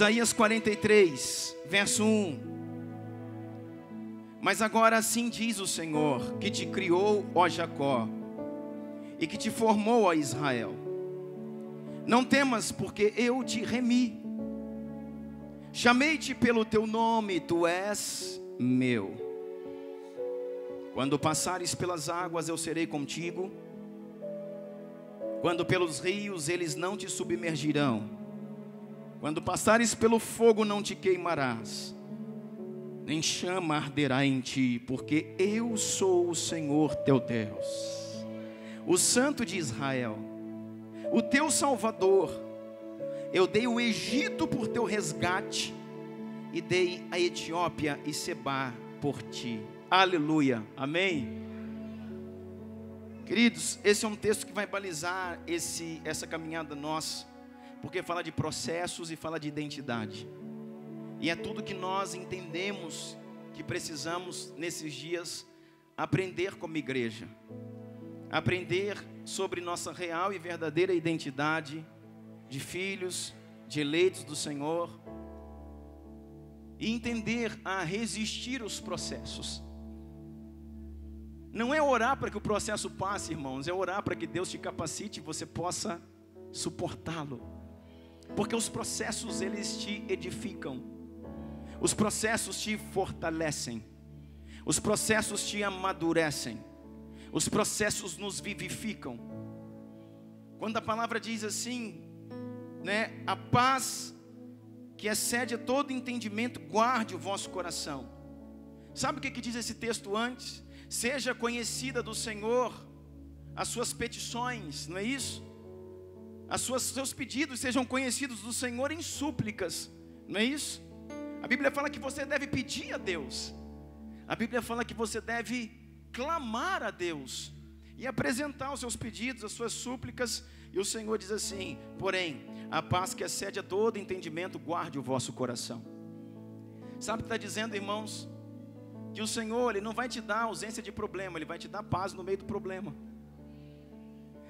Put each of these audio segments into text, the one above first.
Isaías 43, verso 1. Mas agora assim diz o Senhor, que te criou, ó Jacó, e que te formou, ó Israel: não temas, porque eu te remi. Chamei-te pelo teu nome, tu és meu. Quando passares pelas águas, eu serei contigo. Quando pelos rios, eles não te submergirão. Quando passares pelo fogo, não te queimarás, nem chama arderá em ti, porque eu sou o Senhor teu Deus, o Santo de Israel, o teu Salvador. Eu dei o Egito por teu resgate, e dei a Etiópia e Sebá por ti. Aleluia, amém? Queridos, esse é um texto que vai balizar essa caminhada nossa, porque fala de processos e fala de identidade. E é tudo que nós entendemos que precisamos nesses dias aprender como igreja. Aprender sobre nossa real e verdadeira identidade de filhos, de eleitos do Senhor. E entender a resistir aos processos. Não é orar para que o processo passe, irmãos, é orar para que Deus te capacite e você possa suportá-lo. Porque os processos, eles te edificam. Os processos te fortalecem. Os processos te amadurecem. Os processos nos vivificam. Quando a palavra diz assim, a paz que excede a todo entendimento, guarde o vosso coração. Sabe o que diz esse texto antes? Seja conhecida do Senhor as suas petições, não é isso? Seus pedidos sejam conhecidos do Senhor em súplicas, não é isso? A Bíblia fala que você deve pedir a Deus. A Bíblia fala que você deve clamar a Deus e apresentar os seus pedidos, as suas súplicas. E o Senhor diz assim: porém, a paz que excede a todo entendimento, guarde o vosso coração. Sabe o que está dizendo, irmãos? Que o Senhor, Ele não vai te dar ausência de problema, Ele vai te dar paz no meio do problema.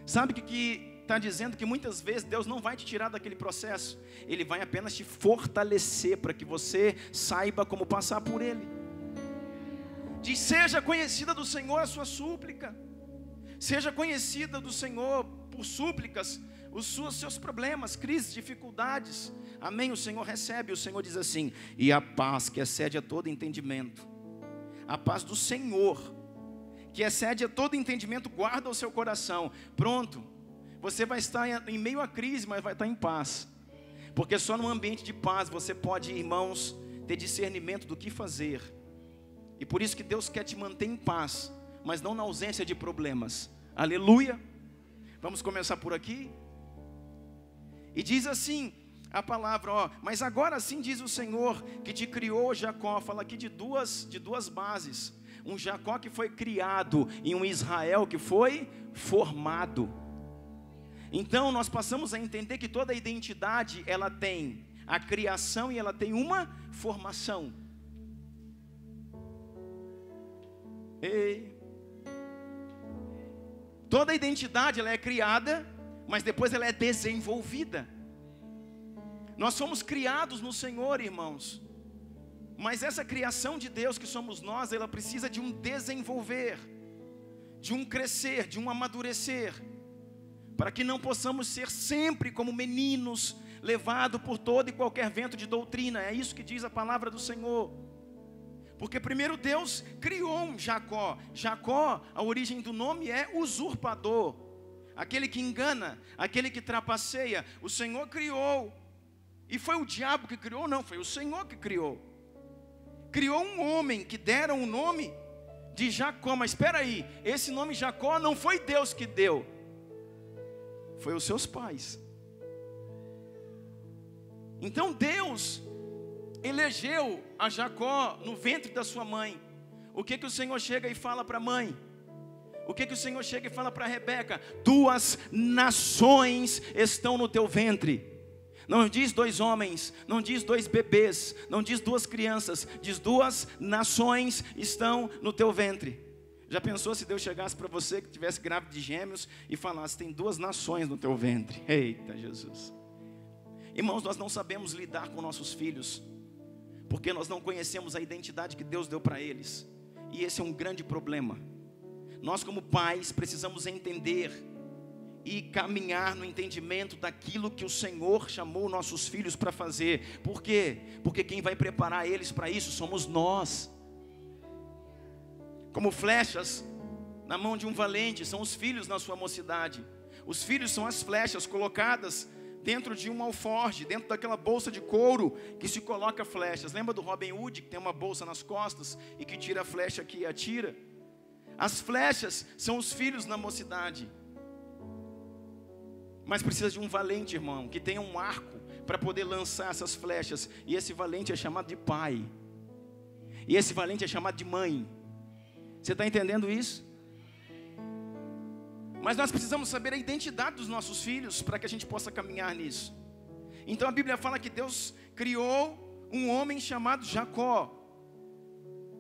Sabe o que está dizendo? Que muitas vezes Deus não vai te tirar daquele processo, Ele vai apenas te fortalecer para que você saiba como passar por ele. Diz: seja conhecida do Senhor a sua súplica. Seja conhecida do Senhor por súplicas os seus problemas, crises, dificuldades. Amém? O Senhor recebe, o Senhor diz assim: e a paz que excede a todo entendimento, a paz do Senhor, que excede a todo entendimento, guarda o seu coração. Pronto, você vai estar em meio à crise, mas vai estar em paz. Porque só num ambiente de paz você pode, irmãos, ter discernimento do que fazer. E por isso que Deus quer te manter em paz, mas não na ausência de problemas. Aleluia. Vamos começar por aqui. E diz assim a palavra, mas agora sim diz o Senhor, que te criou, Jacó. Fala aqui de duas bases. Um Jacó que foi criado e um Israel que foi formado. Então nós passamos a entender que toda identidade, ela tem a criação e ela tem uma formação. Ei. Toda identidade, ela é criada, mas depois ela é desenvolvida. Nós somos criados no Senhor, irmãos, mas essa criação de Deus que somos nós, ela precisa de um desenvolver, de um crescer, de um amadurecer, para que não possamos ser sempre como meninos, levados por todo e qualquer vento de doutrina. É isso que diz a palavra do Senhor. Porque primeiro Deus criou um Jacó. Jacó, a origem do nome é usurpador, aquele que engana, aquele que trapaceia. O Senhor criou. E foi o diabo que criou? Não, foi o Senhor que criou. Criou um homem que deram o nome de Jacó. Mas espera aí, esse nome Jacó não foi Deus que deu, foi os seus pais. Então Deus elegeu a Jacó no ventre da sua mãe. O que o Senhor chega e fala para a mãe? O que o Senhor chega e fala para Rebeca? 2 nações estão no teu ventre. Não diz 2 homens, não diz 2 bebês, não diz 2 crianças, diz 2 nações estão no teu ventre. Já pensou se Deus chegasse para você que tivesse grávida de gêmeos e falasse: tem 2 nações no teu ventre? Eita Jesus! Irmãos, nós não sabemos lidar com nossos filhos, porque nós não conhecemos a identidade que Deus deu para eles. E esse é um grande problema. Nós como pais precisamos entender e caminhar no entendimento daquilo que o Senhor chamou nossos filhos para fazer. Por quê? Porque quem vai preparar eles para isso somos nós. Como flechas na mão de um valente, são os filhos na sua mocidade. Os filhos são as flechas colocadas dentro de um alforje, dentro daquela bolsa de couro que se coloca flechas. Lembra do Robin Hood, que tem uma bolsa nas costas e que tira a flecha aqui e atira? As flechas são os filhos na mocidade. Mas precisa de um valente, irmão, que tenha um arco para poder lançar essas flechas. E esse valente é chamado de pai. E esse valente é chamado de mãe. Você está entendendo isso? Mas nós precisamos saber a identidade dos nossos filhos para que a gente possa caminhar nisso. Então a Bíblia fala que Deus criou um homem chamado Jacó.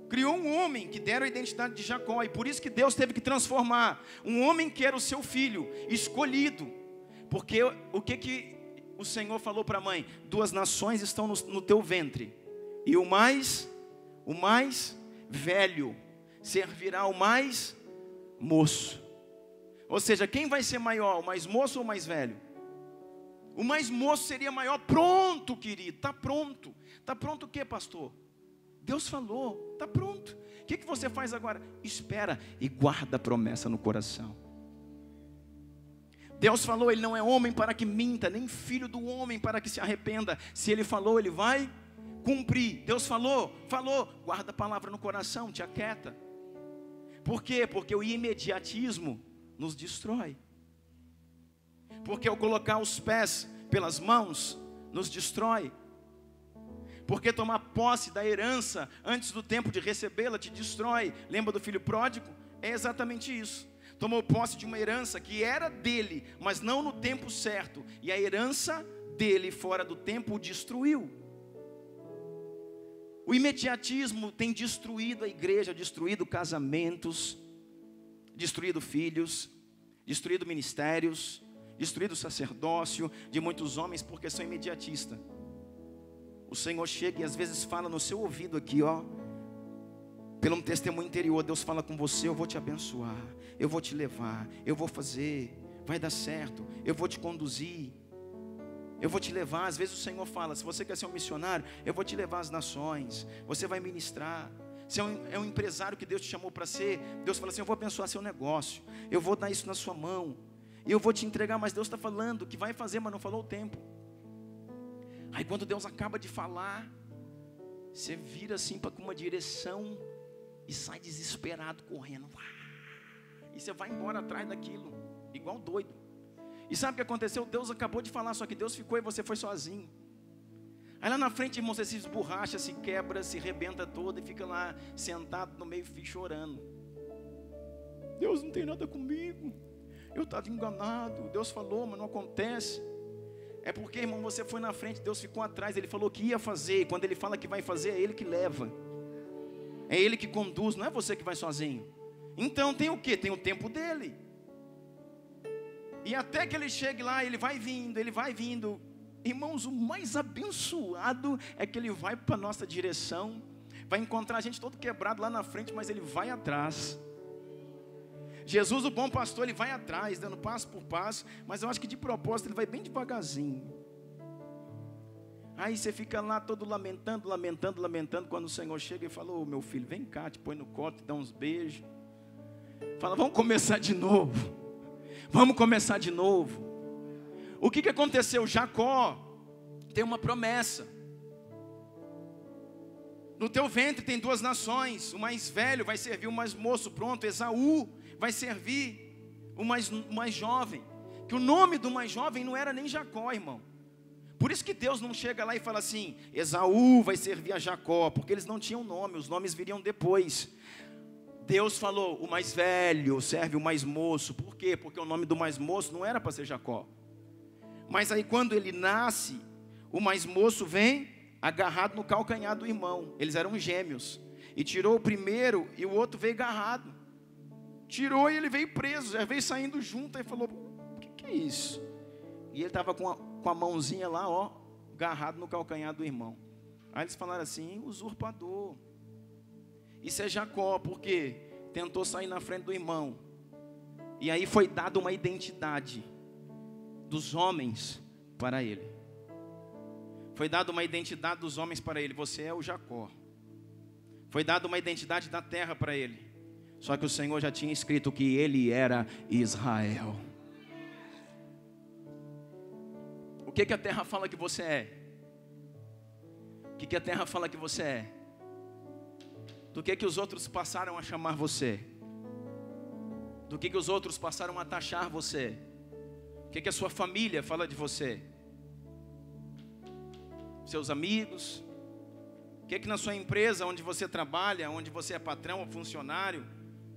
Criou um homem que deram a identidade de Jacó. E por isso que Deus teve que transformar um homem que era o seu filho, escolhido. Porque o que o Senhor falou para a mãe? 2 nações estão no teu ventre. E o mais velho servirá ao mais moço. Ou seja, quem vai ser maior, o mais moço ou o mais velho? O mais moço seria maior. Pronto, querido, está pronto. Está pronto o que, pastor? Deus falou, está pronto. O que você faz agora? Espera e guarda a promessa no coração. Deus falou, Ele não é homem para que minta, nem filho do homem para que se arrependa. Se Ele falou, Ele vai cumprir. Deus falou, guarda a palavra no coração, te aquieta. Por quê? Porque o imediatismo nos destrói. Porque ao colocar os pés pelas mãos, nos destrói. Porque tomar posse da herança antes do tempo de recebê-la te destrói. Lembra do filho pródigo? É exatamente isso. Tomou posse de uma herança que era dele, mas não no tempo certo. E a herança dele fora do tempo o destruiu. O imediatismo tem destruído a igreja, destruído casamentos, destruído filhos, destruído ministérios, destruído o sacerdócio de muitos homens porque são imediatistas. O Senhor chega e às vezes fala no seu ouvido aqui, ó, pelo um testemunho interior, Deus fala com você, eu vou te abençoar, eu vou te levar, eu vou fazer, vai dar certo, eu vou te conduzir, eu vou te levar. Às vezes o Senhor fala, se você quer ser um missionário, eu vou te levar às nações, você vai ministrar. Se é um empresário que Deus te chamou para ser, Deus fala assim, eu vou abençoar seu negócio, eu vou dar isso na sua mão, eu vou te entregar, mas Deus está falando que vai fazer, mas não falou o tempo. Aí quando Deus acaba de falar, você vira assim para uma direção e sai desesperado correndo. E você vai embora atrás daquilo, igual doido. E sabe o que aconteceu? Deus acabou de falar, só que Deus ficou e você foi sozinho. Aí lá na frente, irmão, você se esborracha, se quebra, se rebenta todo e fica lá sentado no meio fio chorando. Deus não tem nada comigo, eu estava enganado, Deus falou, mas não acontece. É porque, irmão, você foi na frente, Deus ficou atrás, Ele falou que ia fazer, e quando Ele fala que vai fazer, é Ele que leva, é Ele que conduz, não é você que vai sozinho. Então tem o que? Tem o tempo dEle. E até que Ele chegue lá, Ele vai vindo. Irmãos, o mais abençoado é que Ele vai para a nossa direção, vai encontrar a gente todo quebrado lá na frente, mas Ele vai atrás. Jesus, o bom pastor, Ele vai atrás, dando passo por passo, mas eu acho que de propósito Ele vai bem devagarzinho. Aí você fica lá todo lamentando, quando o Senhor chega e fala, ô meu filho, vem cá, te põe no colo, te dá uns beijos. Fala, vamos começar de novo. O que aconteceu? Jacó tem uma promessa. No teu ventre tem 2 nações, o mais velho vai servir o mais moço. Pronto, Esaú vai servir o mais jovem. Que o nome do mais jovem não era nem Jacó, irmão. Por isso que Deus não chega lá e fala assim, Esaú vai servir a Jacó, porque eles não tinham nome, os nomes viriam depois. Deus falou, o mais velho serve o mais moço. Por quê? Porque o nome do mais moço não era para ser Jacó. Mas aí quando ele nasce, o mais moço vem agarrado no calcanhar do irmão. Eles eram gêmeos. E tirou o primeiro e o outro veio agarrado. Tirou e ele veio preso, já veio saindo junto. Aí falou, o que é isso? E ele estava com a mãozinha lá, ó, agarrado no calcanhar do irmão. Aí eles falaram assim: usurpador. Isso é Jacó, porque tentou sair na frente do irmão. E aí foi dada uma identidade dos homens para ele. Foi dada uma identidade dos homens para ele. Você é o Jacó. Foi dada uma identidade da terra para ele. Só que o Senhor já tinha escrito que ele era Israel. O que a terra fala que você é? O que a terra fala que você é? Do que os outros passaram a chamar você? Do que os outros passaram a taxar você? O que a sua família fala de você? Seus amigos? O que na sua empresa, onde você trabalha, onde você é patrão ou funcionário,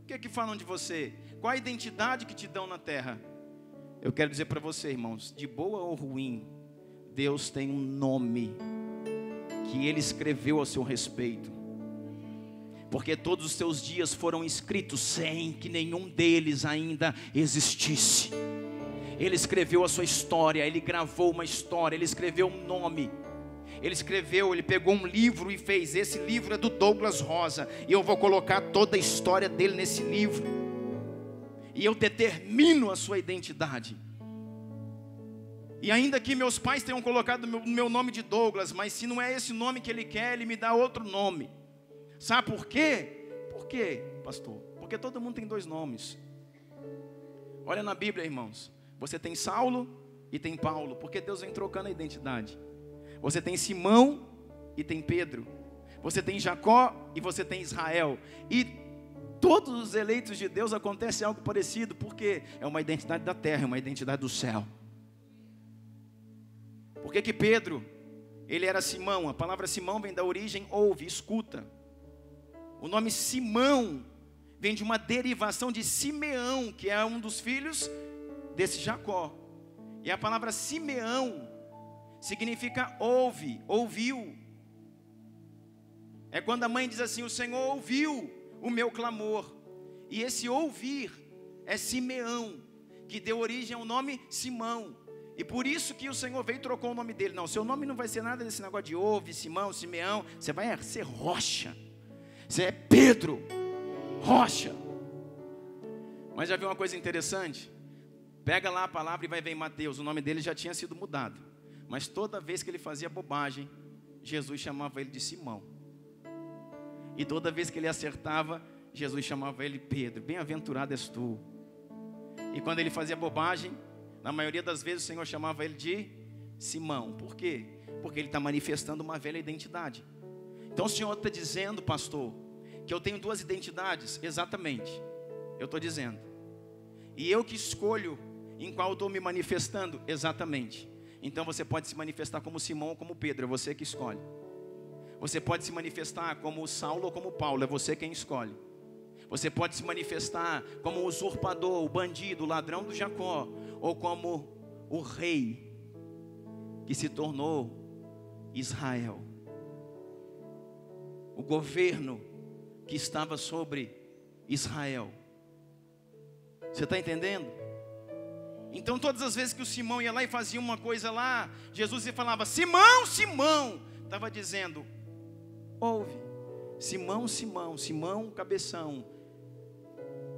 o que falam de você? Qual a identidade que te dão na terra? Eu quero dizer para você, irmãos, de boa ou ruim, Deus tem um nome que Ele escreveu a seu respeito. Porque todos os seus dias foram escritos sem que nenhum deles ainda existisse. Ele escreveu a sua história, Ele gravou uma história, Ele escreveu um nome. Ele pegou um livro e fez: esse livro é do Douglas Rosa, e eu vou colocar toda a história dele nesse livro. E eu determino a sua identidade. E ainda que meus pais tenham colocado meu nome de Douglas, mas se não é esse nome que Ele quer, Ele me dá outro nome. Sabe por quê? Por quê, pastor? Porque todo mundo tem dois nomes. Olha na Bíblia, irmãos. Você tem Saulo e tem Paulo, porque Deus vem trocando a identidade. Você tem Simão e tem Pedro. Você tem Jacó e você tem Israel. E todos os eleitos de Deus acontece algo parecido, porque é uma identidade da terra, é uma identidade do céu. Por que Pedro, ele era Simão? A palavra Simão vem da origem ouve, escuta. O nome Simão vem de uma derivação de Simeão, que é um dos filhos desse Jacó. E a palavra Simeão significa ouve, ouviu. É quando a mãe diz assim: o Senhor ouviu o meu clamor. E esse ouvir é Simeão, que deu origem ao nome Simão. E por isso que o Senhor veio e trocou o nome dele. Não, seu nome não vai ser nada desse negócio de ouve, Simão, Simeão. Você vai ser Rocha. Você é Pedro, Rocha. Mas já viu uma coisa interessante? Pega lá a palavra e vai ver em Mateus. O nome dele já tinha sido mudado. Mas toda vez que ele fazia bobagem, Jesus chamava ele de Simão. E toda vez que ele acertava, Jesus chamava ele Pedro. Bem-aventurado és tu. E quando ele fazia bobagem, na maioria das vezes o Senhor chamava ele de Simão. Por quê? Porque ele está manifestando uma velha identidade. Então o Senhor está dizendo, pastor, que eu tenho duas identidades. Exatamente, eu estou dizendo. E eu que escolho em qual eu estou me manifestando. Exatamente. Então você pode se manifestar como Simão ou como Pedro, é você que escolhe. Você pode se manifestar como Saulo ou como Paulo, é você quem escolhe. Você pode se manifestar como o usurpador, o bandido, o ladrão do Jacó, ou como o rei que se tornou Israel. O governo que estava sobre Israel. Você está entendendo? Então todas as vezes que o Simão ia lá e fazia uma coisa lá, Jesus ia falava: Simão, Simão. Estava dizendo: ouve, Simão, Simão, Simão, cabeção.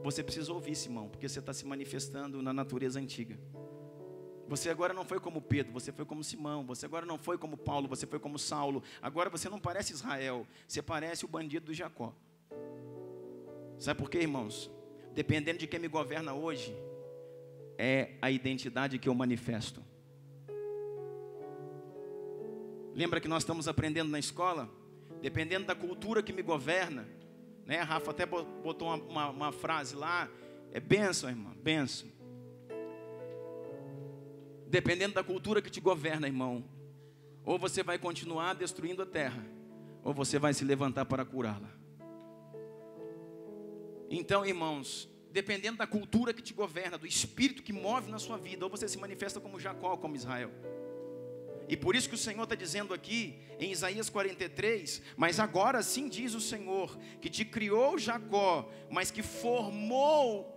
Você precisa ouvir, Simão, porque você está se manifestando na natureza antiga. Você agora não foi como Pedro, você foi como Simão. Você agora não foi como Paulo, você foi como Saulo. Agora você não parece Israel, você parece o bandido do Jacó. Sabe por quê, irmãos? Dependendo de quem me governa hoje, é a identidade que eu manifesto. Lembra que nós estamos aprendendo na escola? Dependendo da cultura que me governa, né? A Rafa até botou uma frase lá, é bênção, irmã, bênção. Dependendo da cultura que te governa, irmão, ou você vai continuar destruindo a terra, ou você vai se levantar para curá-la. Então, irmãos, dependendo da cultura que te governa, do espírito que move na sua vida, ou você se manifesta como Jacó, ou como Israel. E por isso que o Senhor está dizendo aqui, em Isaías 43, mas agora sim diz o Senhor, que te criou Jacó, mas que formou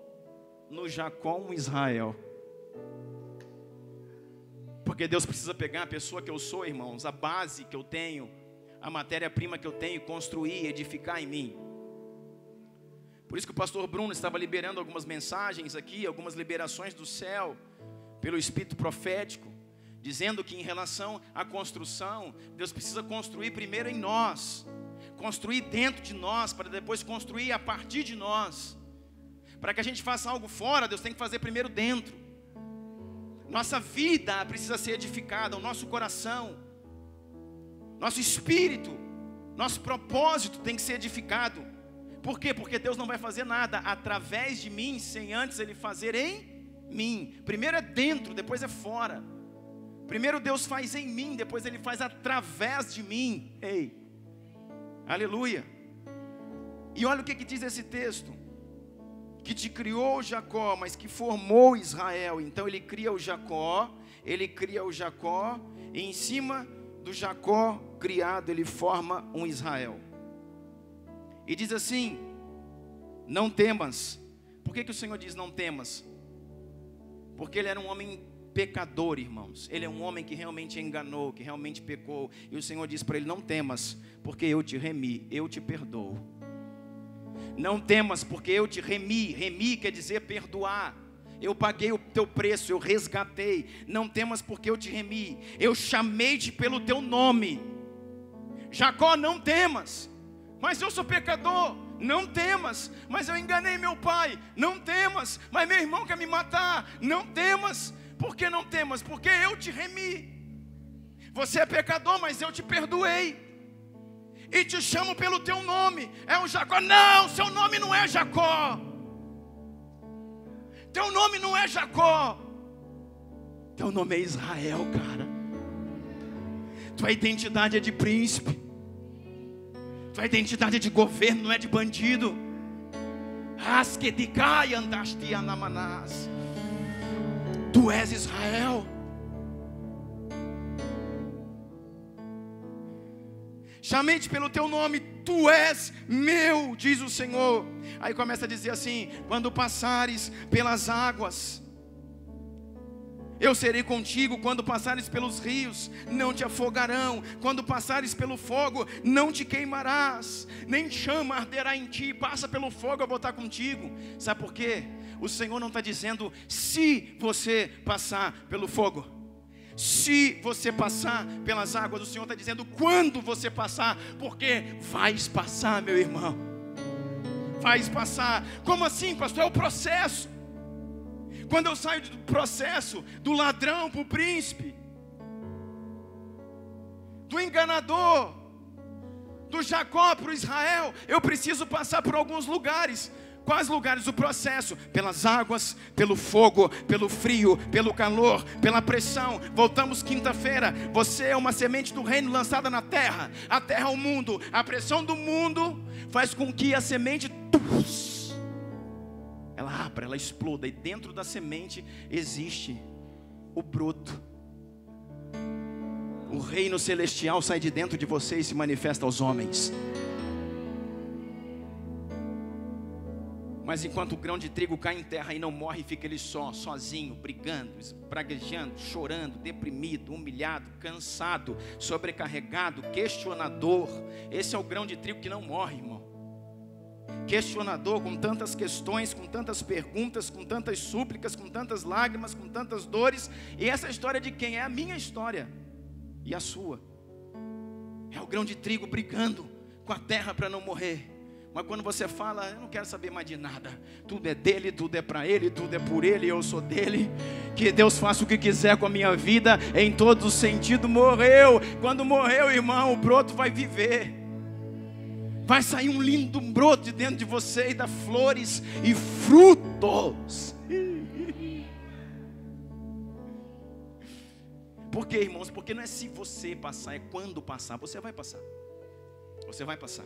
no Jacó um Israel. Porque Deus precisa pegar a pessoa que eu sou, irmãos, a base que eu tenho, a matéria-prima que eu tenho, construir, edificar em mim. Por isso que o pastor Bruno estava liberando algumas mensagens aqui, algumas liberações do céu, pelo Espírito profético, dizendo que em relação à construção, Deus precisa construir primeiro em nós, construir dentro de nós, para depois construir a partir de nós. Para que a gente faça algo fora, Deus tem que fazer primeiro dentro. Nossa vida precisa ser edificada, o nosso coração, nosso espírito, nosso propósito tem que ser edificado. Por quê? Porque Deus não vai fazer nada através de mim, sem antes Ele fazer em mim. Primeiro é dentro, depois é fora. Primeiro Deus faz em mim, depois Ele faz através de mim. Ei, aleluia. E olha o que diz esse texto: que te criou Jacó, mas que formou Israel. Então Ele cria o Jacó, e em cima do Jacó criado, Ele forma um Israel. E diz assim: não temas. Por que o Senhor diz não temas? Porque Ele era um homem pecador, irmãos. Ele é um homem que realmente enganou, que realmente pecou. E o Senhor diz para ele: não temas, porque eu te remi, eu te perdoo. Não temas, porque eu te remi. Remi quer dizer perdoar. Eu paguei o teu preço, eu resgatei. Não temas, porque eu te remi. Eu chamei-te pelo teu nome. Jacó, não temas. Mas eu sou pecador. Não temas. Mas eu enganei meu pai. Não temas. Mas meu irmão quer me matar. Não temas. Por que não temas? Porque eu te remi. Você é pecador, mas eu te perdoei. E te chamo pelo teu nome. É o Jacó. Não, seu nome não é Jacó. Teu nome não é Jacó. Teu nome é Israel, cara. Tua identidade é de príncipe. Tua identidade é de governo, não é de bandido. Tu és Israel. Chamei-te pelo teu nome, tu és meu, diz o Senhor. Aí começa a dizer assim: quando passares pelas águas, eu serei contigo. Quando passares pelos rios, não te afogarão. Quando passares pelo fogo, não te queimarás, nem chama arderá em ti. Passa pelo fogo, eu vou estar contigo. Sabe por quê? O Senhor não está dizendo se você passar pelo fogo, se você passar pelas águas. O Senhor está dizendo quando você passar, porque vais passar, meu irmão. Vais passar. Como assim, pastor? É o processo. Quando eu saio do processo, do ladrão para o príncipe, do enganador, do Jacó para o Israel, eu preciso passar por alguns lugares. Quais lugares? O processo: pelas águas, pelo fogo, pelo frio, pelo calor, pela pressão. Voltamos quinta-feira. Você é uma semente do reino lançada na terra. A terra é o mundo. A pressão do mundo faz com que a semente ela abra, ela exploda. E dentro da semente existe o broto. O reino celestial sai de dentro de você e se manifesta aos homens. Mas enquanto o grão de trigo cai em terra e não morre, fica ele sozinho, brigando, praguejando, chorando, deprimido, humilhado, cansado, sobrecarregado, questionador. Esse é o grão de trigo que não morre, irmão. Questionador, com tantas questões, com tantas perguntas, com tantas súplicas, com tantas lágrimas, com tantas dores. E essa história de quem? É a minha história e a sua. É o grão de trigo brigando com a terra para não morrer. Mas quando você fala: eu não quero saber mais de nada, tudo é dele, tudo é para ele, tudo é por ele, eu sou dele, que Deus faça o que quiser com a minha vida, em todos os sentidos. Morreu. Quando morreu, irmão, o broto vai viver. Vai sair um lindo broto de dentro de você e dar flores e frutos. Por quê, irmãos? Porque não é se você passar, é quando passar. Você vai passar. Você vai passar.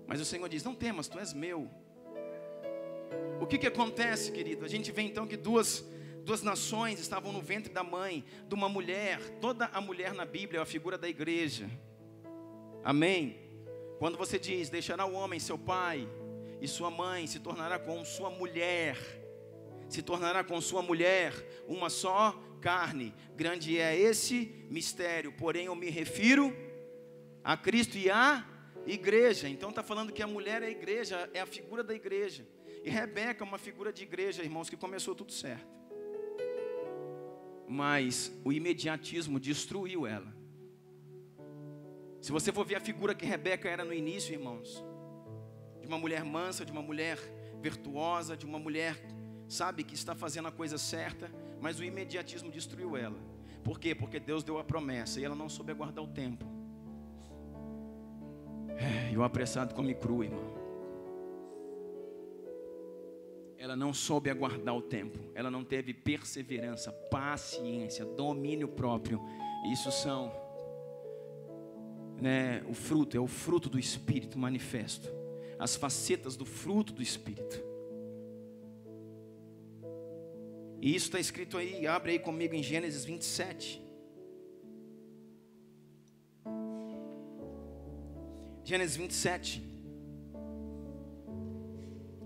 Mas o Senhor diz: não temas, tu és meu. O que acontece, querido? A gente vê então que duas nações estavam no ventre da mãe, de uma mulher. Toda a mulher na Bíblia é a figura da igreja. Amém? Quando você diz: deixará o homem seu pai e sua mãe, se tornará com sua mulher. Se tornará com sua mulher uma só carne. Grande é esse mistério, porém eu me refiro a Cristo e a igreja. Então está falando que a mulher é a igreja, é a figura da igreja. E Rebeca é uma figura de igreja, irmãos, que começou tudo certo. Mas o imediatismo destruiu ela. Se você for ver a figura que Rebeca era no início, irmãos, de uma mulher mansa, de uma mulher virtuosa, de uma mulher, sabe, que está fazendo a coisa certa, mas o imediatismo destruiu ela. Por quê? Porque Deus deu a promessa e ela não soube aguardar o tempo. E o apressado come cru, irmão. Ela não soube aguardar o tempo. Ela não teve perseverança, paciência, domínio próprio. Isso são, o fruto, é o fruto do Espírito manifesto. As facetas do fruto do Espírito. E isso está escrito aí, abre aí comigo em Gênesis 27. Gênesis 27.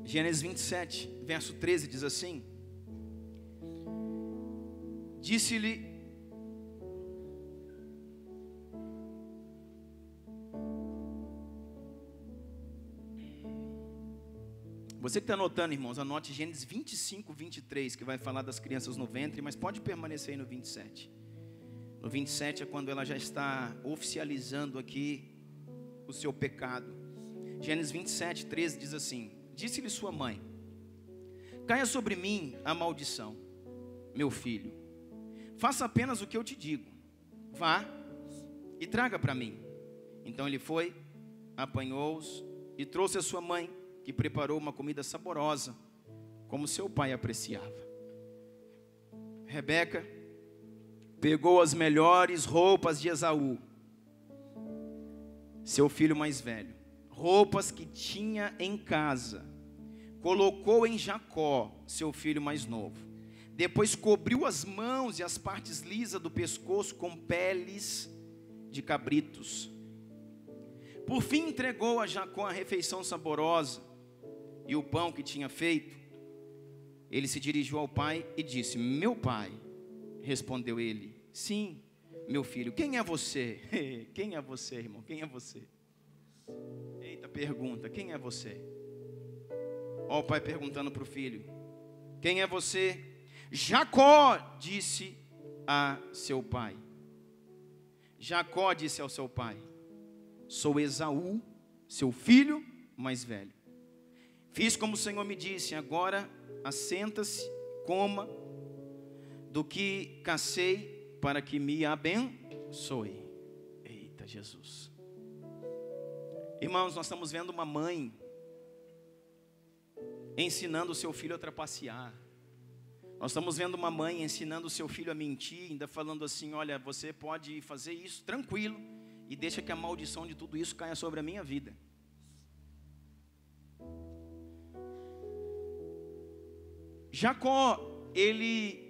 Gênesis 27, verso 13 diz assim: disse-lhe você que está anotando, irmãos, anote Gênesis 25, 23, que vai falar das crianças no ventre, mas pode permanecer aí no 27. No 27 é quando ela já está oficializando aqui o seu pecado. Gênesis 27, 13 diz assim: disse-lhe sua mãe: caia sobre mim a maldição, meu filho. Faça apenas o que eu te digo. Vá e traga para mim. Então ele foi, apanhou-os e trouxe a sua mãe, que preparou uma comida saborosa, como seu pai apreciava. Rebeca pegou as melhores roupas de Esaú, seu filho mais velho, roupas que tinha em casa, colocou em Jacó, seu filho mais novo. Depois cobriu as mãos e as partes lisas do pescoço com peles de cabritos. Por fim entregou a Jacó a refeição saborosa e o pão que tinha feito. Ele se dirigiu ao pai e disse: meu pai. Respondeu ele: sim, meu filho. Quem é você? Quem é você, irmão? Quem é você? Eita pergunta, quem é você? Ó, o pai perguntando para o filho: quem é você? Jacó disse a seu pai. Jacó disse ao seu pai: sou Esaú, seu filho mais velho. Fiz como o Senhor me disse, agora assenta-se, coma do que cacei, para que me abençoe. Eita Jesus. Irmãos, nós estamos vendo uma mãe ensinando o seu filho a trapacear. Nós estamos vendo uma mãe ensinando o seu filho a mentir, ainda falando assim: olha, você pode fazer isso tranquilo e deixa que a maldição de tudo isso caia sobre a minha vida. Jacó, ele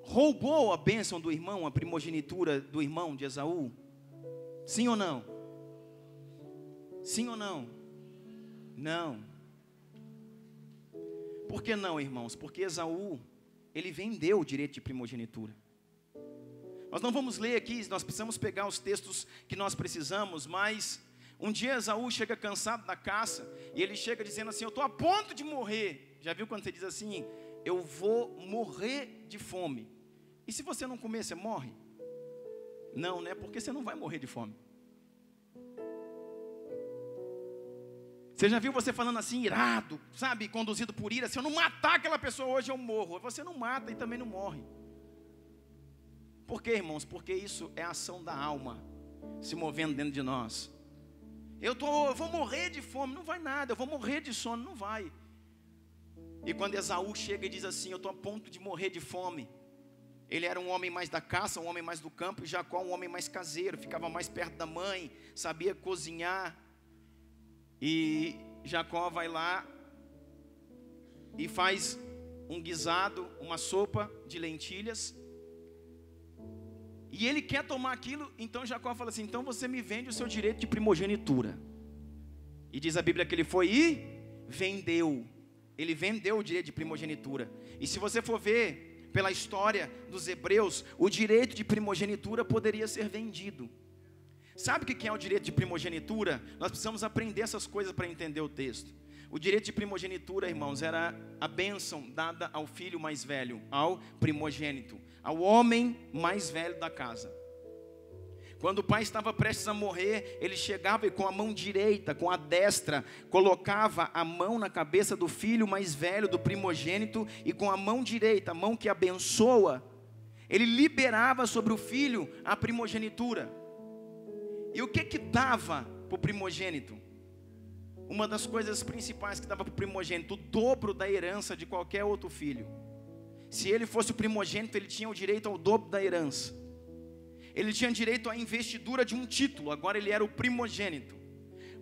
roubou a bênção do irmão, a primogenitura do irmão de Esaú? Sim ou não? Sim ou não? Não. Por que não, irmãos? Porque Esaú, ele vendeu o direito de primogenitura. Nós não vamos ler aqui, nós precisamos pegar os textos que nós precisamos, mas um dia Esaú chega cansado da caça, e ele chega dizendo assim: eu estou a ponto de morrer. Já viu quando você diz assim: eu vou morrer de fome? E se você não comer, você morre? Não, né? Porque você não vai morrer de fome. Você já viu você falando assim, irado, sabe, conduzido por ira: se eu não matar aquela pessoa hoje, eu morro. Você não mata e também não morre. Por quê, irmãos? Porque isso é a ação da alma se movendo dentro de nós. Eu vou morrer de fome, não vai nada. Eu vou morrer de sono, não vai. E quando Esaú chega e diz assim: eu estou a ponto de morrer de fome. Ele era um homem mais da caça, um homem mais do campo, e Jacó um homem mais caseiro, ficava mais perto da mãe, sabia cozinhar. E Jacó vai lá e faz um guisado, uma sopa de lentilhas. E ele quer tomar aquilo, então Jacó fala assim: então você me vende o seu direito de primogenitura. E diz a Bíblia que ele foi e vendeu. Ele vendeu o direito de primogenitura. E se você for ver, pela história dos hebreus, o direito de primogenitura poderia ser vendido. Sabe o que é o direito de primogenitura? Nós precisamos aprender essas coisas para entender o texto. O direito de primogenitura, irmãos, era a bênção dada ao filho mais velho, ao primogênito, ao homem mais velho da casa. Quando o pai estava prestes a morrer, ele chegava e com a mão direita, com a destra, colocava a mão na cabeça do filho mais velho, do primogênito, e com a mão direita, a mão que abençoa, ele liberava sobre o filho a primogenitura. E o que dava para o primogênito? Uma das coisas principais que dava para o primogênito, o dobro da herança de qualquer outro filho. Se ele fosse o primogênito, ele tinha o direito ao dobro da herança. Ele tinha direito à investidura de um título, agora ele era o primogênito.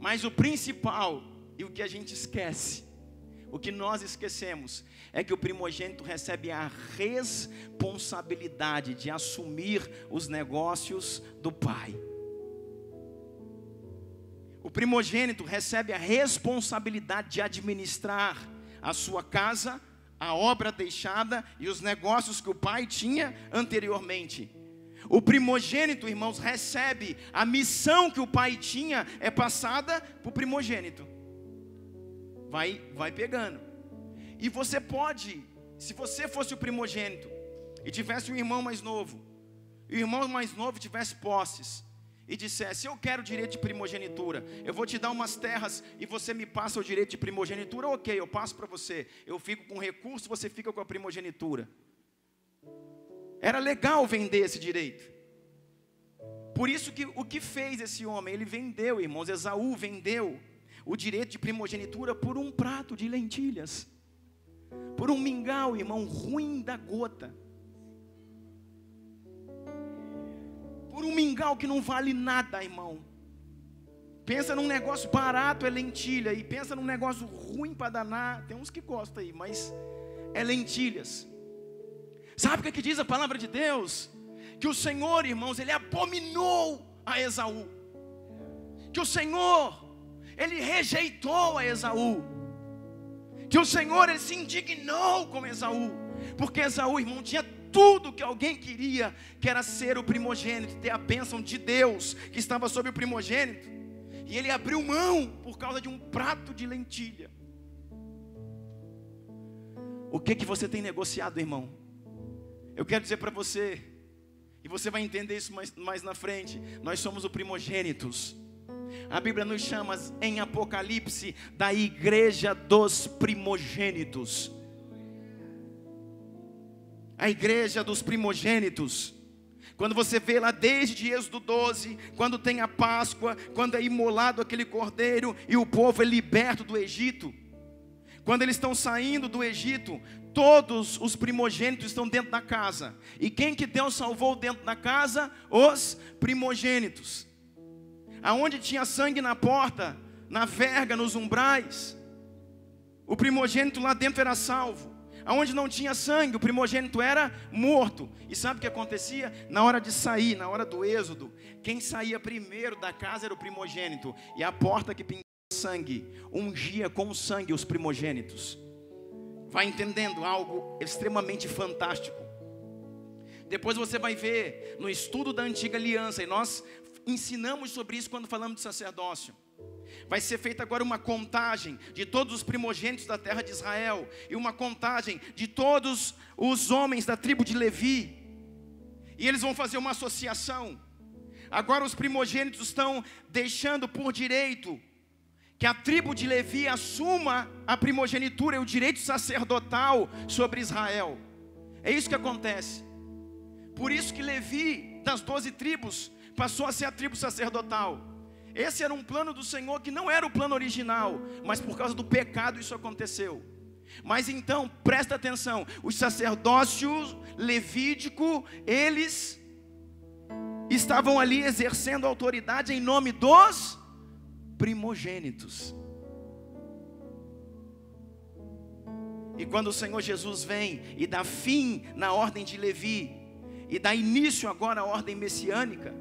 Mas o principal, e o que a gente esquece, o que nós esquecemos, é que o primogênito recebe a responsabilidade de assumir os negócios do pai. O primogênito recebe a responsabilidade de administrar a sua casa, a obra deixada e os negócios que o pai tinha anteriormente. O primogênito, irmãos, recebe a missão que o pai tinha, é passada para o primogênito. Vai pegando. E você pode, se você fosse o primogênito e tivesse um irmão mais novo, e o irmão mais novo tivesse posses, e dissesse: eu quero direito de primogenitura, eu vou te dar umas terras e você me passa o direito de primogenitura, ok, eu passo para você, eu fico com recurso, você fica com a primogenitura. Era legal vender esse direito. Por isso que o que fez esse homem? Ele vendeu, irmãos, Esaú vendeu o direito de primogenitura por um prato de lentilhas, por um mingau, irmão, ruim da gota, por um mingau que não vale nada, irmão. Pensa num negócio barato, é lentilha, e pensa num negócio ruim para danar. Tem uns que gostam aí, mas é lentilhas. Sabe o que diz a palavra de Deus? Que o Senhor, irmãos, Ele abominou a Esaú. Que o Senhor, Ele rejeitou a Esaú. Que o Senhor, Ele se indignou com Esaú. Porque Esaú, irmão, tinha tudo que alguém queria, que era ser o primogênito, ter a bênção de Deus que estava sobre o primogênito. E ele abriu mão por causa de um prato de lentilha. O que você tem negociado, irmão? Eu quero dizer para você, e você vai entender isso mais na frente, nós somos os primogênitos. A Bíblia nos chama em Apocalipse da igreja dos primogênitos. A igreja dos primogênitos. Quando você vê lá desde Êxodo 12, quando tem a Páscoa, quando é imolado aquele cordeiro e o povo é liberto do Egito. Quando eles estão saindo do Egito, todos os primogênitos estão dentro da casa. E quem que Deus salvou dentro da casa? Os primogênitos. Aonde tinha sangue na porta, na verga, nos umbrais, o primogênito lá dentro era salvo. Aonde não tinha sangue, o primogênito era morto. E sabe o que acontecia? Na hora de sair, na hora do êxodo, quem saía primeiro da casa era o primogênito. E a porta que pingava sangue, ungia com sangue os primogênitos. Vai entendendo algo extremamente fantástico. Depois você vai ver no estudo da antiga aliança, e nós ensinamos sobre isso quando falamos de sacerdócio. Vai ser feita agora uma contagem de todos os primogênitos da terra de Israel, e uma contagem de todos os homens da tribo de Levi, e eles vão fazer uma associação. Agora os primogênitos estão deixando por direito que a tribo de Levi assuma a primogenitura e o direito sacerdotal sobre Israel. É isso que acontece. Por isso que Levi, das 12 tribos, passou a ser a tribo sacerdotal. Esse era um plano do Senhor que não era o plano original, mas por causa do pecado isso aconteceu. Mas então, presta atenção, os sacerdócios levídico, eles estavam ali exercendo autoridade em nome dos primogênitos. E quando o Senhor Jesus vem e dá fim na ordem de Levi, e dá início agora à ordem messiânica,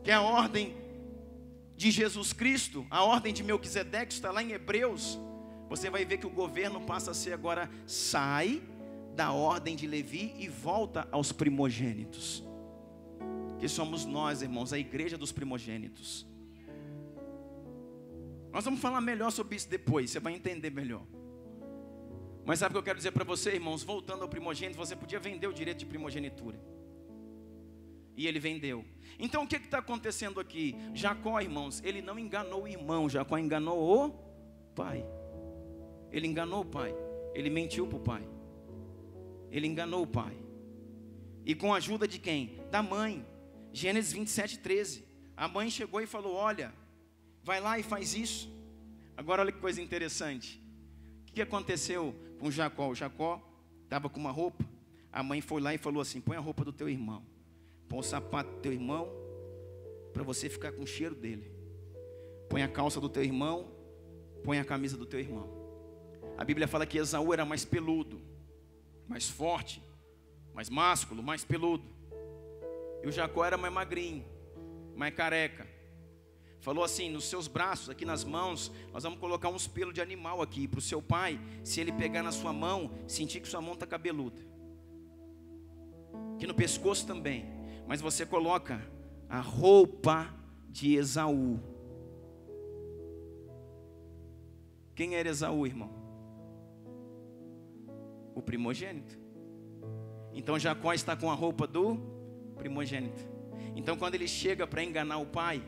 que é a ordem de Jesus Cristo, a ordem de Melquisedeque, está lá em Hebreus. Você vai ver que o governo passa a ser agora: sai da ordem de Levi e volta aos primogênitos. Que somos nós, irmãos, a igreja dos primogênitos. Nós vamos falar melhor sobre isso depois, você vai entender melhor. Mas sabe o que eu quero dizer para você, irmãos? Voltando ao primogênito, você podia vender o direito de primogenitura. E ele vendeu. Então o que está acontecendo aqui? Jacó, irmãos, ele não enganou o irmão, Jacó enganou o pai. Ele enganou o pai, ele mentiu para o pai. Ele enganou o pai. E com a ajuda de quem? Da mãe. Gênesis 27, 13. A mãe chegou e falou: olha, vai lá e faz isso. Agora olha que coisa interessante. O que aconteceu com Jacó? O Jacó estava com uma roupa. A mãe foi lá e falou assim: põe a roupa do teu irmão, põe o sapato do teu irmão, para você ficar com o cheiro dele. Põe a calça do teu irmão, põe a camisa do teu irmão. A Bíblia fala que Esaú era mais peludo, mais forte, mais másculo, mais peludo. E o Jacó era mais magrinho, mais careca. Falou assim: nos seus braços, aqui nas mãos, nós vamos colocar uns pelos de animal aqui, para o seu pai, se ele pegar na sua mão, sentir que sua mão está cabeluda. Aqui no pescoço também. Mas você coloca a roupa de Esaú. Quem era Esaú, irmão? O primogênito. Então Jacó está com a roupa do primogênito. Então quando ele chega para enganar o pai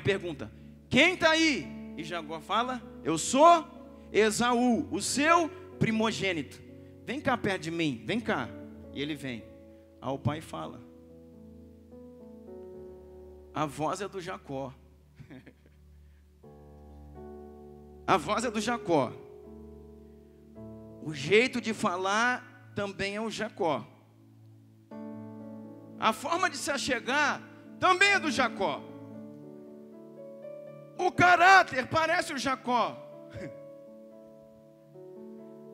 pergunta: quem está aí? E Jacó fala: eu sou Esaú, o seu primogênito. Vem cá perto de mim, vem cá. E ele vem. Aí o pai fala: a voz é do Jacó. A voz é do Jacó. O jeito de falar também é o Jacó. A forma de se achegar também é do Jacó. O caráter parece o Jacó.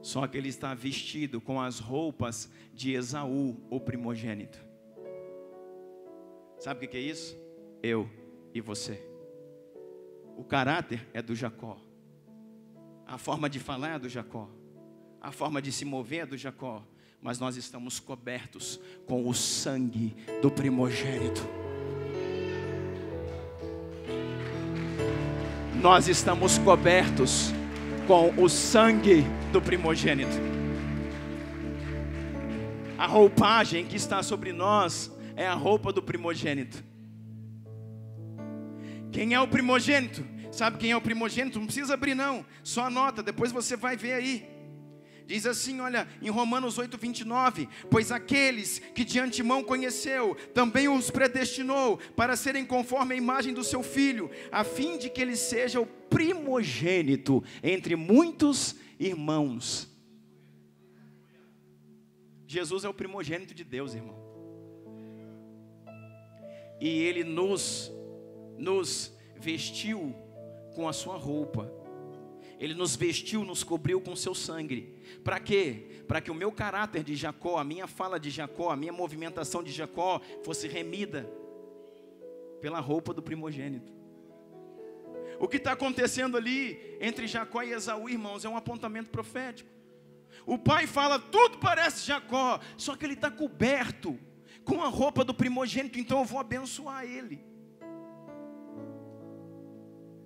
Só que ele está vestido com as roupas de Esaú, o primogênito. Sabe o que é isso? Eu e você. O caráter é do Jacó. A forma de falar é do Jacó. A forma de se mover é do Jacó. Mas nós estamos cobertos com o sangue do primogênito. Nós estamos cobertos com o sangue do primogênito. A roupagem que está sobre nós é a roupa do primogênito. Quem é o primogênito? Sabe quem é o primogênito? Não precisa abrir não, só anota, depois você vai ver aí. Diz assim, olha, em Romanos 8, 29, pois aqueles que de antemão conheceu, também os predestinou para serem conforme a imagem do seu Filho, a fim de que ele seja o primogênito entre muitos irmãos. Jesus é o primogênito de Deus, irmão. E ele nos vestiu com a sua roupa. Ele nos vestiu, nos cobriu com seu sangue. Para quê? Para que o meu caráter de Jacó, a minha fala de Jacó, a minha movimentação de Jacó fosse remida pela roupa do primogênito. O que está acontecendo ali entre Jacó e Esaú, irmãos, é um apontamento profético. O pai fala: tudo parece Jacó, só que ele está coberto com a roupa do primogênito, então eu vou abençoar ele.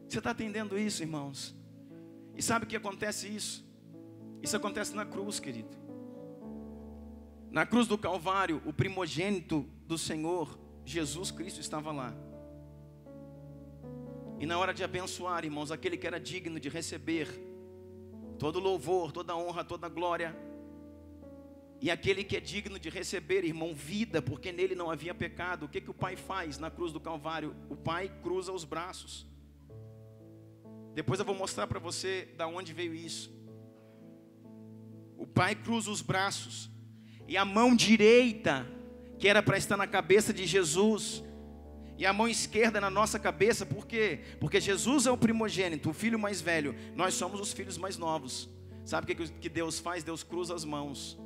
Você está entendendo isso, irmãos? E sabe o que acontece isso? Isso acontece na cruz, querido. Na cruz do Calvário, o primogênito do Senhor, Jesus Cristo, estava lá. E na hora de abençoar, irmãos, aquele que era digno de receber todo louvor, toda honra, toda glória, e aquele que é digno de receber, irmão, vida, porque nele não havia pecado, o que o Pai faz na cruz do Calvário? O Pai cruza os braços. Depois eu vou mostrar para você da onde veio isso. O Pai cruza os braços, e a mão direita, que era para estar na cabeça de Jesus, e a mão esquerda na nossa cabeça. Por quê? Porque Jesus é o primogênito, o filho mais velho. Nós somos os filhos mais novos. Sabe o que Deus faz? Deus cruza as mãos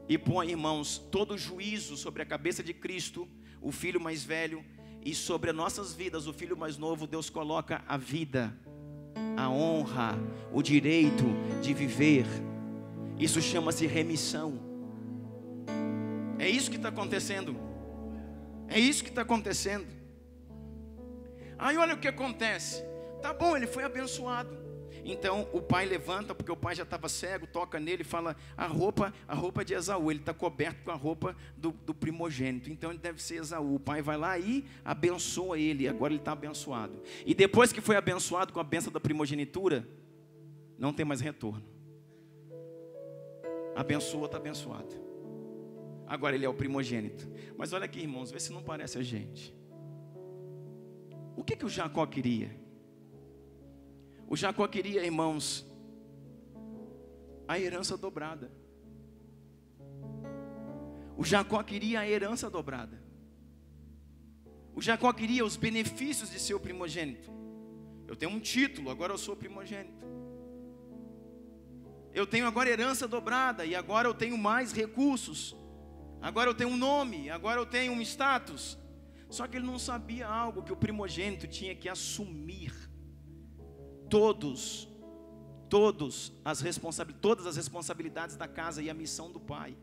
e põe, irmãos, todo o juízo sobre a cabeça de Cristo, o filho mais velho, e sobre as nossas vidas, o filho mais novo. Deus coloca a vida, a honra, o direito de viver. Isso chama-se remissão. É isso que está acontecendo. É isso que está acontecendo. Aí olha o que acontece. Tá bom, ele foi abençoado. Então o pai levanta, porque o pai já estava cego, toca nele e fala: a roupa de Esaú, ele está coberto com a roupa do primogênito, então ele deve ser Esaú. O pai vai lá e abençoa ele, agora ele está abençoado. E depois que foi abençoado com a bênção da primogenitura, não tem mais retorno. Abençoa, está abençoado. Agora ele é o primogênito. Mas olha aqui, irmãos, vê se não parece a gente. O que o Jacó queria? O Jacó queria, irmãos, a herança dobrada. O Jacó queria a herança dobrada. O Jacó queria os benefícios de ser o primogênito. Eu tenho um título, agora eu sou primogênito. Eu tenho agora herança dobrada, e agora eu tenho mais recursos. Agora eu tenho um nome, agora eu tenho um status. Só que ele não sabia algo, que o primogênito tinha que assumir todas as responsabilidades da casa e a missão do pai.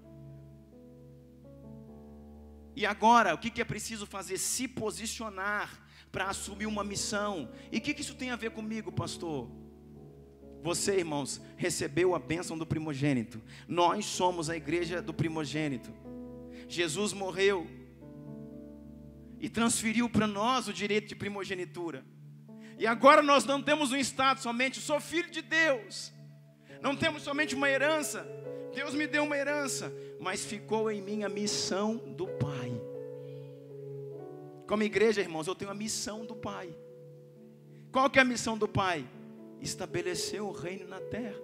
E agora, o que é preciso fazer? Se posicionar para assumir uma missão. E o que isso tem a ver comigo, pastor? Você, irmãos, recebeu a bênção do primogênito. Nós somos a igreja do primogênito. Jesus morreu e transferiu para nós o direito de primogenitura. E agora nós não temos um status somente, sou filho de Deus. Não temos somente uma herança. Deus me deu uma herança, mas ficou em mim a missão do Pai. Como igreja, irmãos, eu tenho a missão do Pai. Qual que é a missão do Pai? Estabelecer o reino na terra.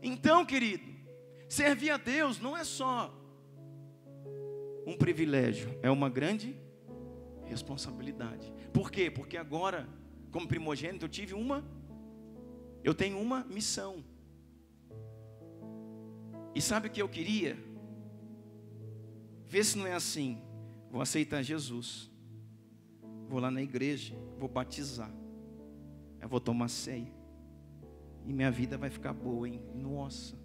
Então, querido, servir a Deus não é só um privilégio, é uma grande responsabilidade. Por quê? Porque agora, como primogênito, eu tenho uma missão. E sabe o que eu queria? Vê se não é assim. Vou aceitar Jesus, vou lá na igreja, vou batizar, eu vou tomar ceia, e minha vida vai ficar boa, hein? Nossa.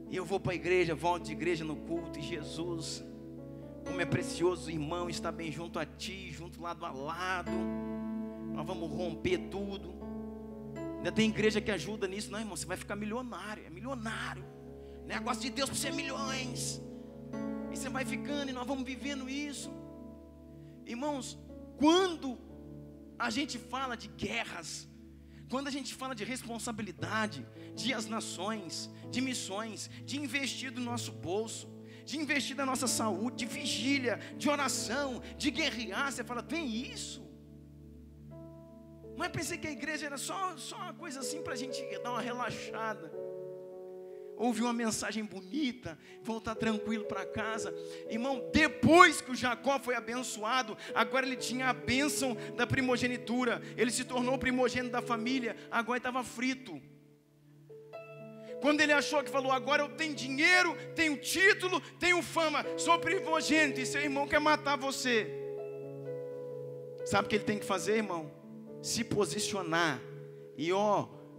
E eu vou para a igreja, volto de igreja no culto, e Jesus, como é precioso, irmão, está bem junto a ti, junto lado a lado. Nós vamos romper tudo. Ainda tem igreja que ajuda nisso. Não, irmão, você vai ficar milionário. É milionário, negócio de Deus para ser milhões. E você vai ficando, e nós vamos vivendo isso. Irmãos, quando a gente fala de guerras, quando a gente fala de responsabilidade, de as nações, de missões, de investir do nosso bolso, de investir da nossa saúde, de vigília, de oração, de guerrear, você fala, tem isso? Mas pensei que a igreja era só uma coisa assim para a gente dar uma relaxada, ouvir uma mensagem bonita, voltar tranquilo para casa. Irmão, depois que o Jacó foi abençoado, agora ele tinha a bênção da primogenitura, ele se tornou o primogênito da família, agora ele estava frito. Quando ele achou que falou, agora eu tenho dinheiro, tenho título, tenho fama, sou primogênito, e seu irmão quer matar você. Sabe o que ele tem que fazer, irmão? Se posicionar e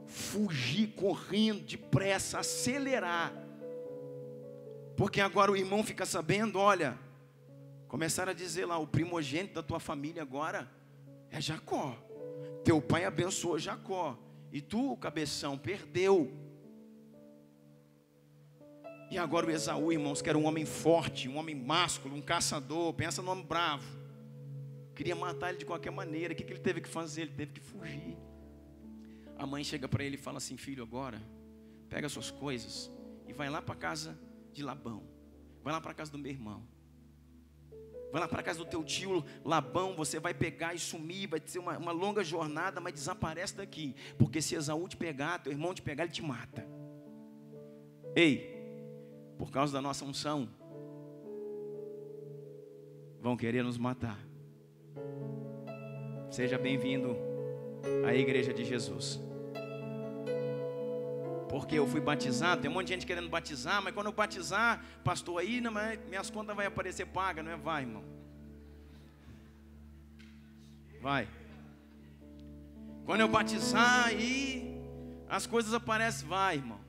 fugir correndo depressa, acelerar. Porque agora o irmão fica sabendo, olha, começaram a dizer lá, o primogênito da tua família agora é Jacó. Teu pai abençoou Jacó, e tu, cabeção, perdeu. E agora o Esaú, irmãos, que era um homem forte, um homem másculo, um caçador, pensa no homem bravo, queria matar ele de qualquer maneira. O que ele teve que fazer? Ele teve que fugir. A mãe chega para ele e fala assim, filho, agora pega suas coisas e vai lá para a casa de Labão, vai lá para a casa do meu irmão, vai lá para a casa do teu tio Labão, você vai pegar e sumir, vai ser uma longa jornada, mas desaparece daqui, porque se Esaú te pegar, teu irmão te pegar, ele te mata. Ei, por causa da nossa unção, vão querer nos matar. Seja bem-vindo à igreja de Jesus. Porque eu fui batizado, tem um monte de gente querendo batizar, mas quando eu batizar, pastor, aí não, minhas contas vai aparecer paga, não é? Vai, irmão. Vai. Quando eu batizar, aí as coisas aparecem. Vai, irmão.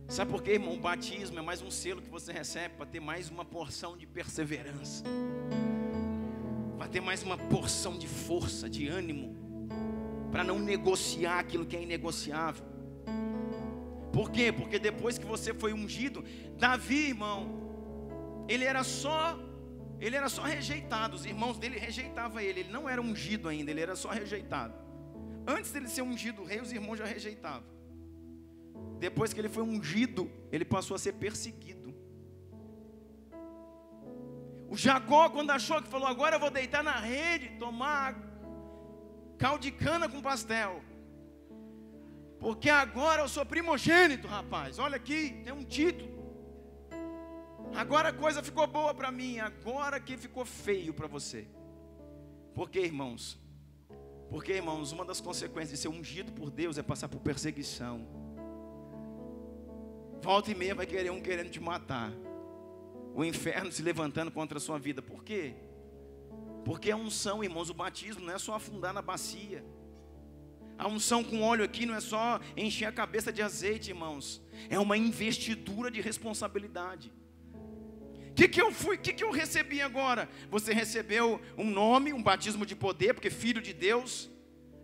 Sabe por quê, irmão? O batismo é mais um selo que você recebe para ter mais uma porção de perseverança, para ter mais uma porção de força, de ânimo, para não negociar aquilo que é inegociável. Por quê? Porque depois que você foi ungido, Davi, irmão, ele era só rejeitado. Os irmãos dele rejeitavam ele não era ungido ainda, ele era só rejeitado. Antes dele ser ungido rei, os irmãos já rejeitavam. Depois que ele foi ungido, ele passou a ser perseguido. O Jacó, quando achou que falou, agora eu vou deitar na rede, tomar caldo de cana com pastel, porque agora eu sou primogênito, rapaz. Olha aqui, tem um título. Agora a coisa ficou boa para mim, agora que ficou feio para você. Por quê, irmãos? Porque, irmãos, uma das consequências de ser ungido por Deus é passar por perseguição. Volta e meia vai querer um querendo te matar. O inferno se levantando contra a sua vida. Por quê? Porque a unção, irmãos, o batismo não é só afundar na bacia. A unção com óleo aqui não é só encher a cabeça de azeite, irmãos. É uma investidura de responsabilidade. O que eu recebi agora? Você recebeu um nome, um batismo de poder, porque filho de Deus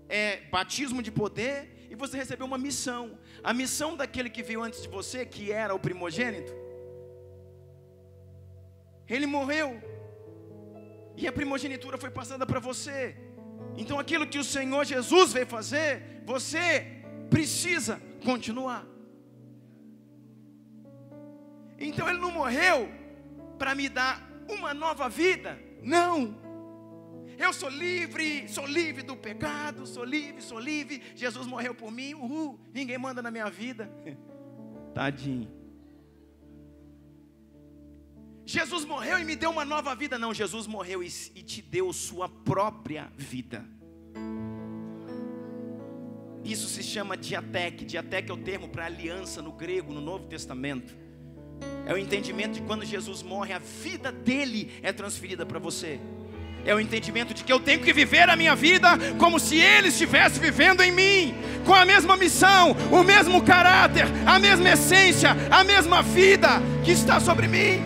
é batismo de poder. E você recebeu uma missão. A missão daquele que veio antes de você, que era o primogênito, ele morreu, e a primogenitura foi passada para você. Então aquilo que o Senhor Jesus veio fazer, você precisa continuar. Então ele não morreu para me dar uma nova vida. Não. Eu sou livre do pecado, sou livre. Jesus morreu por mim, ninguém manda na minha vida. Tadinho. Jesus morreu e me deu uma nova vida. Não, Jesus morreu e te deu sua própria vida. Isso se chama diateque. Diateque é o termo para aliança no grego, no Novo Testamento. É o entendimento de quando Jesus morre, a vida dele é transferida para você. É o entendimento de que eu tenho que viver a minha vida como se Ele estivesse vivendo em mim, com a mesma missão, o mesmo caráter, a mesma essência, a mesma vida que está sobre mim.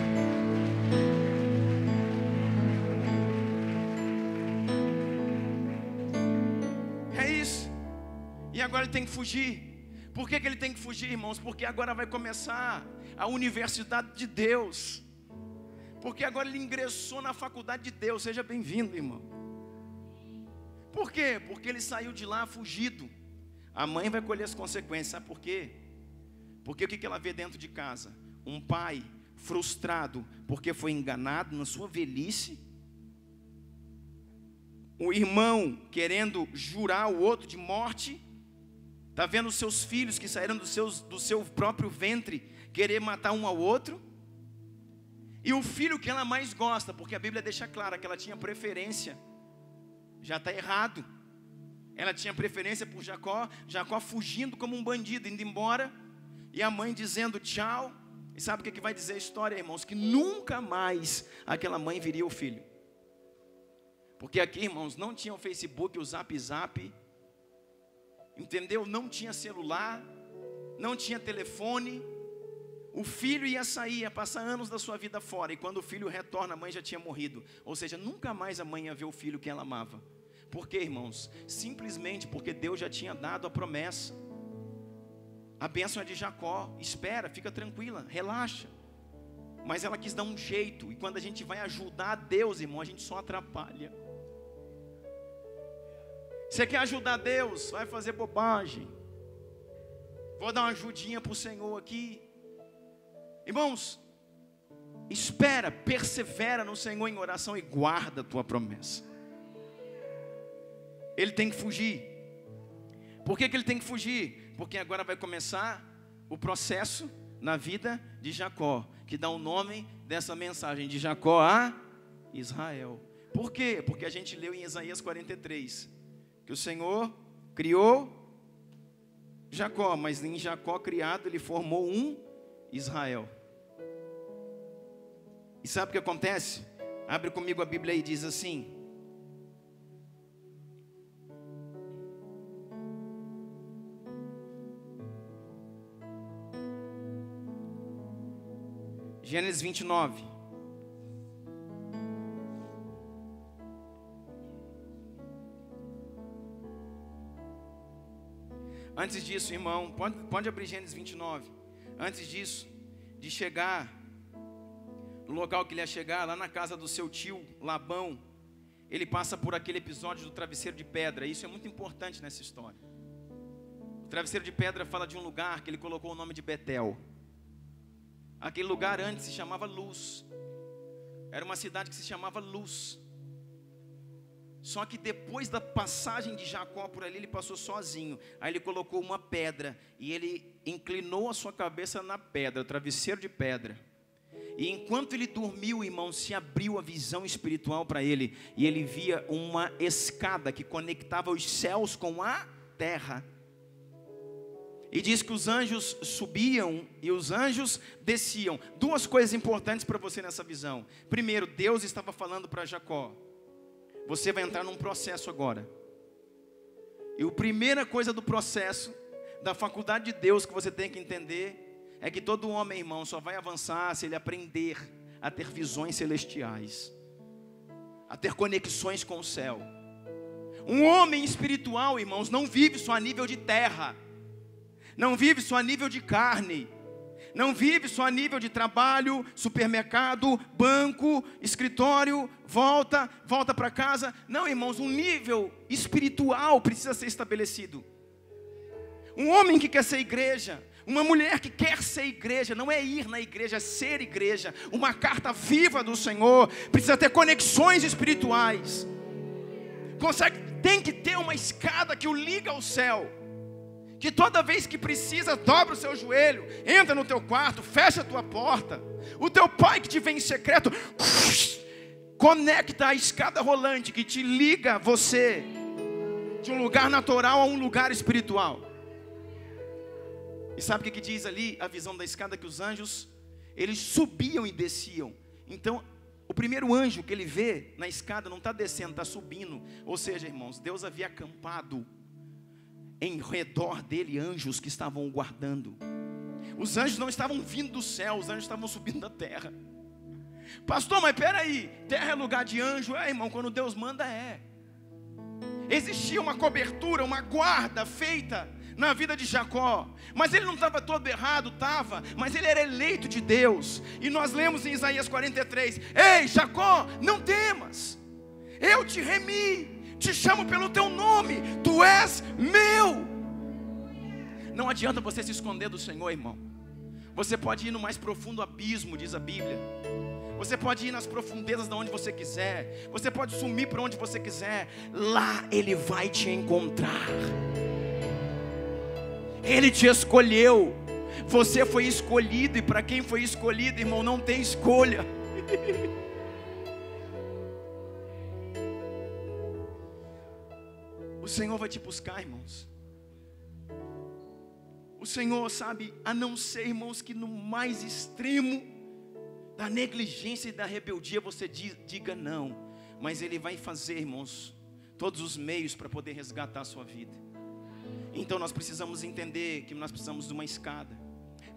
É isso. E agora ele tem que fugir. Por que ele tem que fugir, irmãos? Porque agora vai começar a universidade de Deus. Porque agora ele ingressou na faculdade de Deus. Seja bem-vindo, irmão. Por quê? Porque ele saiu de lá fugido. A mãe vai colher as consequências. Sabe por quê? Porque o que ela vê dentro de casa? Um pai frustrado porque foi enganado na sua velhice. O irmão querendo jurar o outro de morte. Está vendo os seus filhos que saíram do seu próprio ventre querer matar um ao outro. E o filho que ela mais gosta, porque a Bíblia deixa clara que ela tinha preferência, já está errado. Ela tinha preferência por Jacó, Jacó fugindo como um bandido, indo embora, e a mãe dizendo tchau. E sabe o que vai dizer a história, irmãos? Que nunca mais aquela mãe viria o filho. Porque aqui, irmãos, não tinha o Facebook, o Zap, entendeu? Não tinha celular, não tinha telefone. O filho ia sair, ia passar anos da sua vida fora. E quando o filho retorna, a mãe já tinha morrido. Ou seja, nunca mais a mãe ia ver o filho que ela amava. Por quê, irmãos? Simplesmente porque Deus já tinha dado a promessa. A bênção é de Jacó. Espera, fica tranquila, relaxa. Mas ela quis dar um jeito. E quando a gente vai ajudar a Deus, irmão, a gente só atrapalha. Você quer ajudar Deus? Vai fazer bobagem. Vou dar uma ajudinha para o Senhor aqui. Irmãos, espera, persevera no Senhor em oração e guarda a tua promessa. Ele tem que fugir. Por que ele tem que fugir? Porque agora vai começar o processo na vida de Jacó, que dá o nome dessa mensagem, de Jacó a Israel. Por quê? Porque a gente leu em Isaías 43, que o Senhor criou Jacó, mas em Jacó criado ele formou um Israel. E sabe o que acontece? Abre comigo a Bíblia e diz assim: Gênesis 29. Antes disso, irmão, pode abrir Gênesis 29. Antes disso, de chegar no local que ele ia chegar, lá na casa do seu tio Labão, ele passa por aquele episódio do travesseiro de pedra. Isso é muito importante nessa história. O travesseiro de pedra fala de um lugar que ele colocou o nome de Betel. Aquele lugar antes se chamava Luz. Era uma cidade que se chamava Luz. Só que depois da passagem de Jacó por ali, ele passou sozinho. Aí ele colocou uma pedra e ele inclinou a sua cabeça na pedra, o travesseiro de pedra. E enquanto ele dormiu, irmão, se abriu a visão espiritual para ele. E ele via uma escada que conectava os céus com a terra. E diz que os anjos subiam e os anjos desciam. Duas coisas importantes para você nessa visão. Primeiro, Deus estava falando para Jacó: você vai entrar num processo agora. E a primeira coisa do processo, da faculdade de Deus que você tem que entender, é que todo homem, irmão, só vai avançar se ele aprender a ter visões celestiais, a ter conexões com o céu. Um homem espiritual, irmãos, não vive só a nível de terra, não vive só a nível de carne, não vive só a nível de trabalho, supermercado, banco, escritório, volta para casa. Não, irmãos, um nível espiritual precisa ser estabelecido. Um homem que quer ser igreja, uma mulher que quer ser igreja, não é ir na igreja, é ser igreja. Uma carta viva do Senhor, precisa ter conexões espirituais. Tem que ter uma escada que o liga ao céu. Que toda vez que precisa, dobra o seu joelho, entra no teu quarto, fecha a tua porta. O teu pai que te vem em secreto, conecta a escada rolante que te liga você de um lugar natural a um lugar espiritual. E sabe o que diz ali a visão da escada? Que os anjos, eles subiam e desciam. Então, o primeiro anjo que ele vê na escada não está descendo, está subindo. Ou seja, irmãos, Deus havia acampado em redor dele anjos que estavam o guardando. Os anjos não estavam vindo do céu, os anjos estavam subindo da terra. Pastor, mas peraí, terra é lugar de anjo? É, irmão, quando Deus manda é. Existia uma cobertura, uma guarda feita na vida de Jacó, mas ele não estava todo errado, estava, mas ele era eleito de Deus. E nós lemos em Isaías 43, ei Jacó, não temas, eu te remi, te chamo pelo teu nome, tu és meu. Não adianta você se esconder do Senhor, irmão. Você pode ir no mais profundo abismo, diz a Bíblia. Você pode ir nas profundezas de onde você quiser. Você pode sumir para onde você quiser. Lá Ele vai te encontrar. Ele te escolheu. Você foi escolhido. E para quem foi escolhido, irmão, não tem escolha. O Senhor vai te buscar, irmãos. O Senhor sabe, a não ser, irmãos, que no mais extremo da negligência e da rebeldia você diga não. Mas Ele vai fazer, irmãos, todos os meios para poder resgatar a sua vida. Então nós precisamos entender que nós precisamos de uma escada.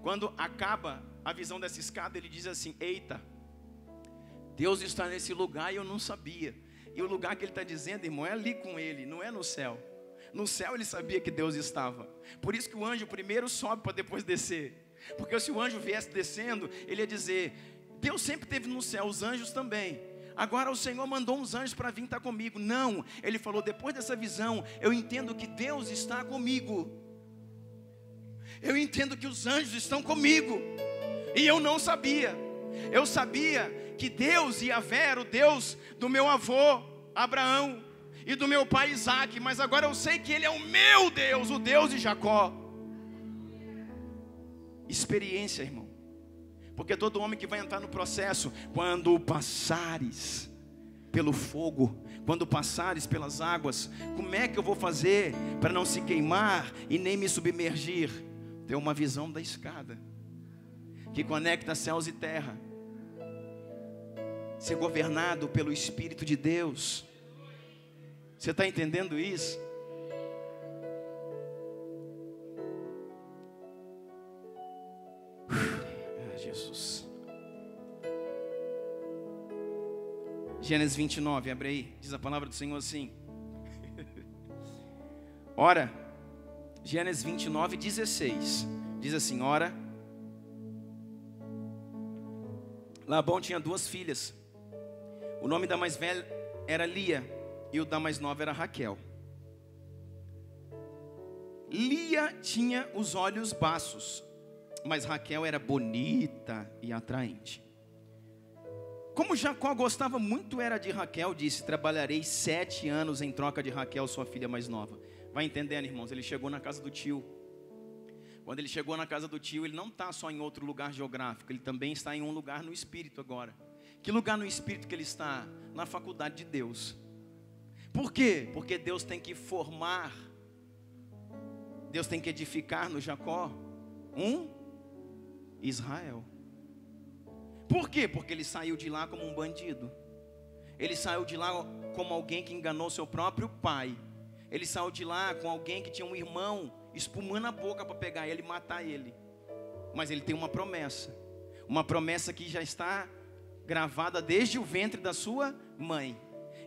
Quando acaba a visão dessa escada, ele diz assim: eita, Deus está nesse lugar e eu não sabia. E o lugar que ele está dizendo, irmão, é ali com ele, não é no céu. No céu ele sabia que Deus estava. Por isso que o anjo primeiro sobe para depois descer. Porque se o anjo viesse descendo, ele ia dizer: Deus sempre esteve no céu, os anjos também. Agora o Senhor mandou uns anjos para vir estar comigo. Não, ele falou: depois dessa visão, eu entendo que Deus está comigo. Eu entendo que os anjos estão comigo. E eu não sabia. Eu sabia que Deus, Yahvé, era o Deus do meu avô Abraão e do meu pai Isaac, mas agora eu sei que Ele é o meu Deus, o Deus de Jacó. Experiência, irmão. Porque todo homem que vai entrar no processo, quando passares pelo fogo, quando passares pelas águas, como é que eu vou fazer para não se queimar e nem me submergir? Ter uma visão da escada que conecta céus e terra. Ser governado pelo Espírito de Deus. Você está entendendo isso? Jesus. Gênesis 29, abre aí. Diz a palavra do Senhor assim. Ora, Gênesis 29, 16. Diz assim, ora, Labão tinha 2 filhas. O nome da mais velha era Lia e o da mais nova era Raquel. Lia tinha os olhos baços, mas Raquel era bonita e atraente. Como Jacó gostava muito era de Raquel, disse, trabalharei 7 anos em troca de Raquel, sua filha mais nova. Vai entendendo, irmãos, ele chegou na casa do tio. Quando ele chegou na casa do tio, ele não está só em outro lugar geográfico, ele também está em um lugar no Espírito agora. Que lugar no Espírito que ele está? Na faculdade de Deus. Por quê? Porque Deus tem que formar, Deus tem que edificar no Jacó um Israel. Por quê? Porque ele saiu de lá como um bandido. Ele saiu de lá como alguém que enganou seu próprio pai. Ele saiu de lá com alguém que tinha um irmão espumando a boca para pegar ele e matar ele. Mas ele tem uma promessa que já está gravada desde o ventre da sua mãe.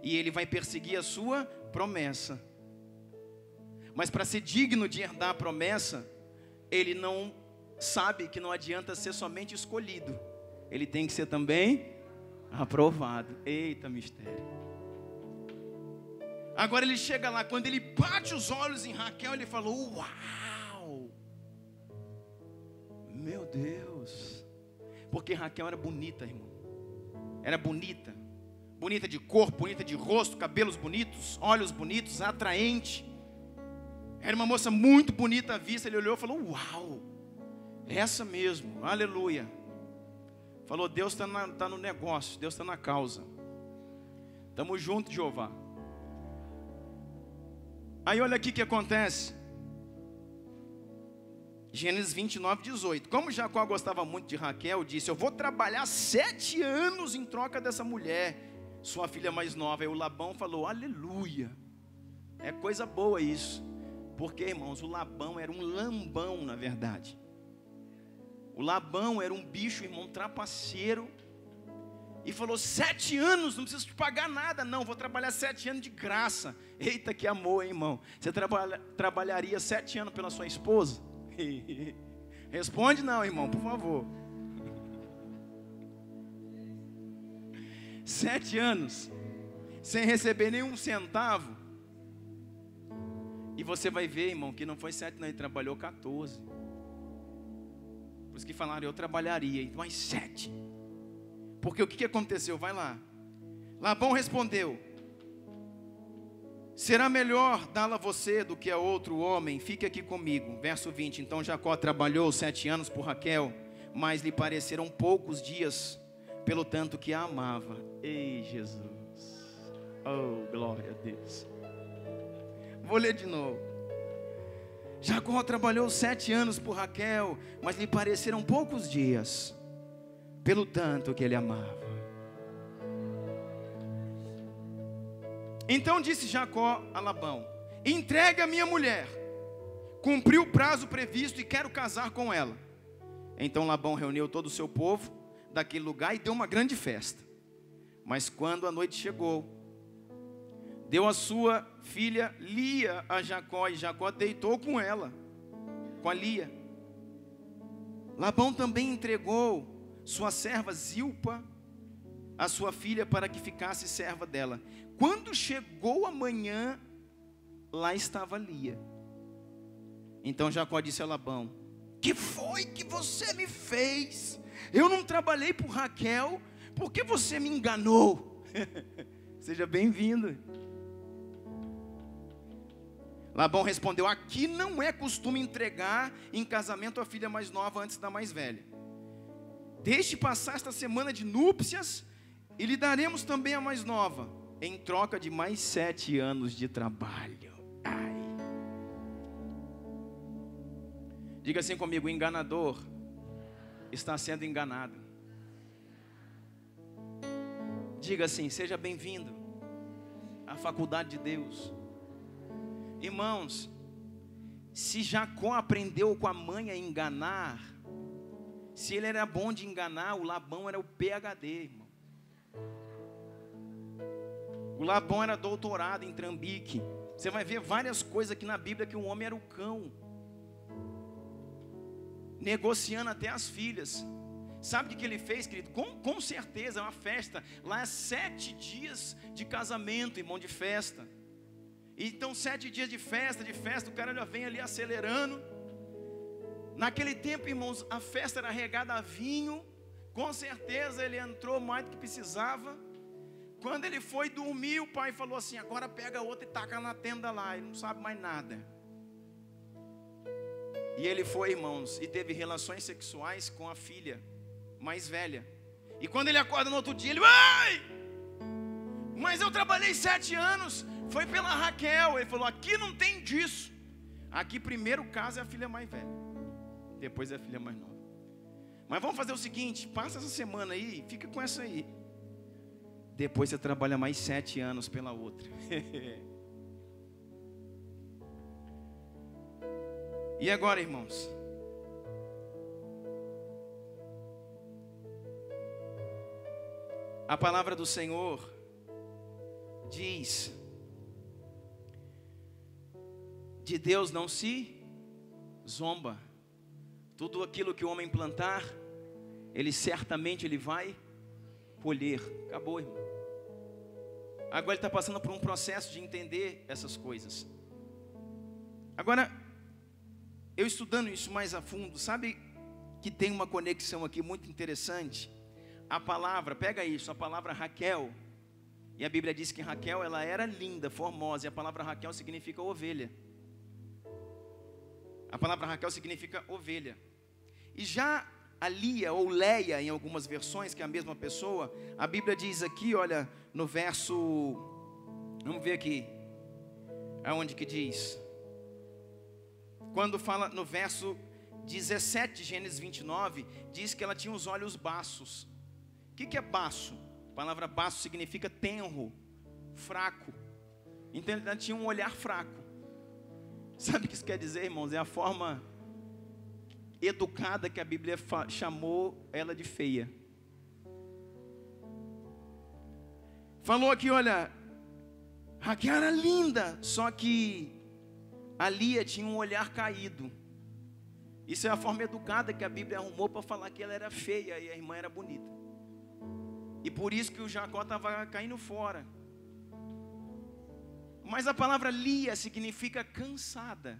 E ele vai perseguir a sua promessa. Mas para ser digno de herdar a promessa, ele não sabe que não adianta ser somente escolhido. Ele tem que ser também aprovado. Eita mistério. Agora ele chega lá, quando ele bate os olhos em Raquel, ele falou, uau, meu Deus. Porque Raquel era bonita, irmão. Era bonita. Bonita de corpo, bonita de rosto, cabelos bonitos, olhos bonitos, atraente. Era uma moça muito bonita à vista. Ele olhou e falou, uau, essa mesmo, aleluia. Falou, Deus está no negócio, Deus está na causa. Estamos juntos, Jeová. Aí olha aqui o que acontece. Gênesis 29, 18. Como Jacó gostava muito de Raquel, disse, eu vou trabalhar 7 anos em troca dessa mulher, sua filha mais nova. Aí o Labão falou, aleluia. É coisa boa isso. Porque, irmãos, o Labão era um lambão, na verdade. O Labão era um bicho, irmão, trapaceiro. E falou, 7 anos, não preciso te pagar nada. Não, vou trabalhar 7 anos de graça. Eita, que amor, hein, irmão. Você trabalharia 7 anos pela sua esposa? Responde não, irmão, por favor. 7 anos, sem receber nenhum centavo. E você vai ver, irmão, que não foi 7 não, ele trabalhou 14. Por isso que falaram, eu trabalharia, mais 7. Porque o que aconteceu? Vai lá. Labão respondeu, será melhor dá-la a você do que a outro homem, fique aqui comigo. Verso 20, então Jacó trabalhou 7 anos por Raquel, mas lhe pareceram poucos dias, pelo tanto que a amava. Ei, Jesus, oh, glória a Deus. Vou ler de novo. Jacó trabalhou 7 anos por Raquel, mas lhe pareceram poucos dias, pelo tanto que ele amava. Então disse Jacó a Labão, entregue a minha mulher, cumpri o prazo previsto e quero casar com ela. Então Labão reuniu todo o seu povo daquele lugar e deu uma grande festa. Mas quando a noite chegou, deu a sua filha Lia a Jacó, e Jacó deitou com ela, com a Lia. Labão também entregou sua serva Zilpa, a sua filha, para que ficasse serva dela. Quando chegou a manhã, lá estava Lia. Então Jacó disse a Labão, que foi que você me fez? Eu não trabalhei por Raquel, por que você me enganou? Seja bem-vindo. Labão respondeu, aqui não é costume entregar em casamento a filha mais nova antes da mais velha. Deixe passar esta semana de núpcias e lhe daremos também a mais nova, em troca de mais 7 anos de trabalho. Ai. Diga assim comigo, o enganador está sendo enganado. Diga assim, seja bem-vindo à faculdade de Deus. Irmãos, se Jacó aprendeu com a mãe a enganar, se ele era bom de enganar, o Labão era o PhD, irmão. O Labão era doutorado em trambique. Você vai ver várias coisas aqui na Bíblia que o homem era o cão, negociando até as filhas. Sabe o que ele fez, querido? Com certeza é uma festa. Lá é 7 dias de casamento, irmão, de festa. Então 7 dias de festa, o cara já vem ali acelerando. Naquele tempo, irmãos, a festa era regada a vinho. Com certeza ele entrou mais do que precisava. Quando ele foi dormir, o pai falou assim: agora pega outra e taca na tenda lá. Ele não sabe mais nada. E ele foi, irmãos, e teve relações sexuais com a filha mais velha. E quando ele acorda no outro dia, ele: ai, mas eu trabalhei 7 anos, foi pela Raquel. Ele falou: aqui não tem disso. Aqui primeiro caso é a filha mais velha, depois é a filha mais nova. Mas vamos fazer o seguinte: passa essa semana aí, fica com essa aí. Depois você trabalha mais 7 anos pela outra. E agora, irmãos? A palavra do Senhor diz: de Deus não se zomba. Tudo aquilo que o homem plantar, ele certamente vai colher. Acabou, irmão. Agora ele está passando por um processo de entender essas coisas. Agora, eu estudando isso mais a fundo, sabe que tem uma conexão aqui muito interessante? A palavra, pega isso, a palavra Raquel. E a Bíblia diz que Raquel, ela era linda, formosa. E a palavra Raquel significa ovelha. A palavra Raquel significa ovelha. E já a Lia ou Leia, em algumas versões, que é a mesma pessoa, a Bíblia diz aqui, olha, no verso, vamos ver aqui, aonde que diz? Quando fala no verso 17 de Gênesis 29, diz que ela tinha os olhos baços. O que é baço? A palavra baço significa tenro, fraco. Então ela tinha um olhar fraco. Sabe o que isso quer dizer, irmãos? É a forma educada que a Bíblia chamou ela de feia. Falou aqui, olha, Raquel era linda, só que a Lia tinha um olhar caído. Isso é a forma educada que a Bíblia arrumou para falar que ela era feia e a irmã era bonita. E por isso que o Jacó estava caindo fora. Mas a palavra Lia significa cansada.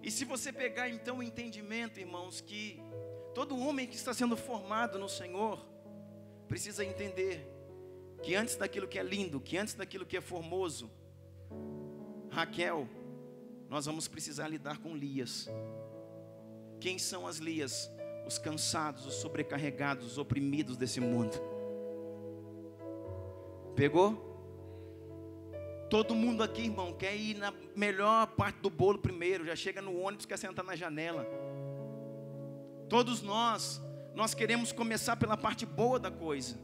E se você pegar então o entendimento, irmãos, que todo homem que está sendo formado no Senhor precisa entender que antes daquilo que é lindo, que antes daquilo que é formoso, Raquel, nós vamos precisar lidar com Lias. Quem são as Lias? Os cansados, os sobrecarregados, os oprimidos desse mundo. Pegou? Todo mundo aqui, irmão, quer ir na melhor parte do bolo primeiro. Já chega no ônibus, quer sentar na janela. Todos nós queremos começar pela parte boa da coisa.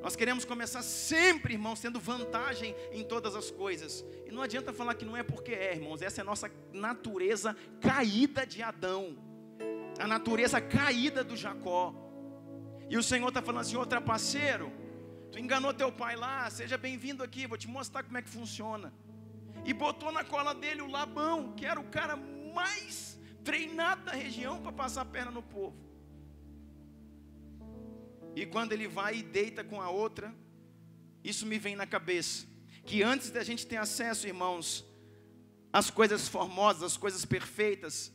Nós queremos começar sempre, irmãos, tendo vantagem em todas as coisas. E não adianta falar que não é porque é, irmãos. Essa é a nossa natureza caída de Adão. A natureza caída do Jacó. E o Senhor está falando assim: ô trapaceiro, tu enganou teu pai lá, seja bem-vindo aqui, vou te mostrar como é que funciona. E botou na cola dele o Labão, que era o cara mais treinado da região para passar a perna no povo. E quando ele vai e deita com a outra, isso me vem na cabeça, que antes da gente ter acesso, irmãos, às coisas formosas, às coisas perfeitas,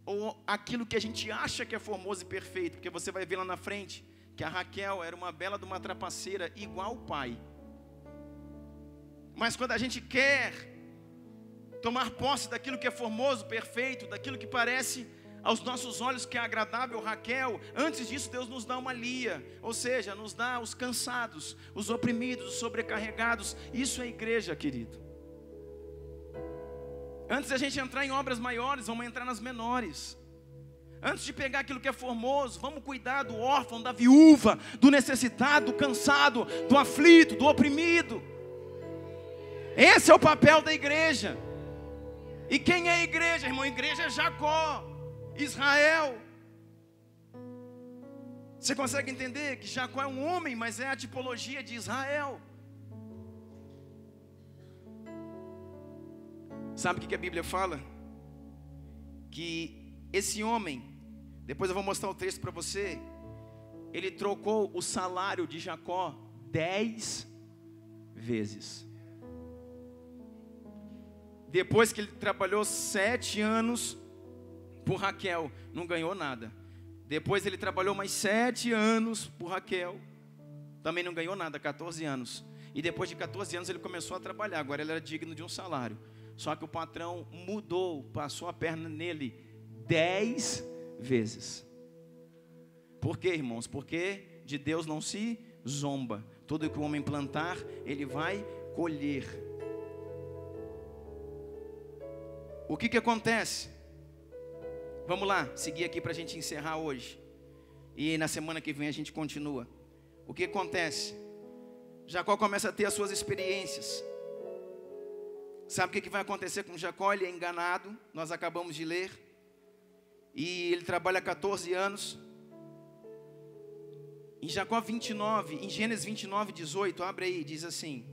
ou aquilo que a gente acha que é formoso e perfeito, porque você vai ver lá na frente, que a Raquel era uma bela de uma trapaceira, igual o pai. Mas quando a gente quer tomar posse daquilo que é formoso, perfeito, daquilo que parece aos nossos olhos que é agradável, Raquel, antes disso Deus nos dá uma Lia, ou seja, nos dá os cansados, os oprimidos, os sobrecarregados. Isso é igreja, querido. Antes da gente entrar em obras maiores, vamos entrar nas menores. Antes de pegar aquilo que é formoso, vamos cuidar do órfão, da viúva, do necessitado, do cansado, do aflito, do oprimido. Esse é o papel da igreja. E quem é a igreja, irmão? A igreja é Jacó, Israel. Você consegue entender que Jacó é um homem, mas é a tipologia de Israel? Sabe o que a Bíblia fala? Que esse homem, depois eu vou mostrar o texto para você, ele trocou o salário de Jacó 10 vezes. Depois que ele trabalhou 7 anos por Raquel, não ganhou nada. Depois ele trabalhou mais 7 anos por Raquel, também não ganhou nada, 14 anos. E depois de 14 anos ele começou a trabalhar, agora ele era digno de um salário. Só que o patrão mudou, passou a perna nele 10 vezes. Por quê, irmãos? Porque de Deus não se zomba. Tudo que o homem plantar, ele vai colher. O que acontece? Vamos lá, seguir aqui para a gente encerrar hoje. E na semana que vem a gente continua. O que acontece? Jacó começa a ter as suas experiências. Sabe o que vai acontecer com Jacó? Ele é enganado, nós acabamos de ler. E ele trabalha 14 anos. Em Jacó 29, em Gênesis 29, 18, abre aí, diz assim.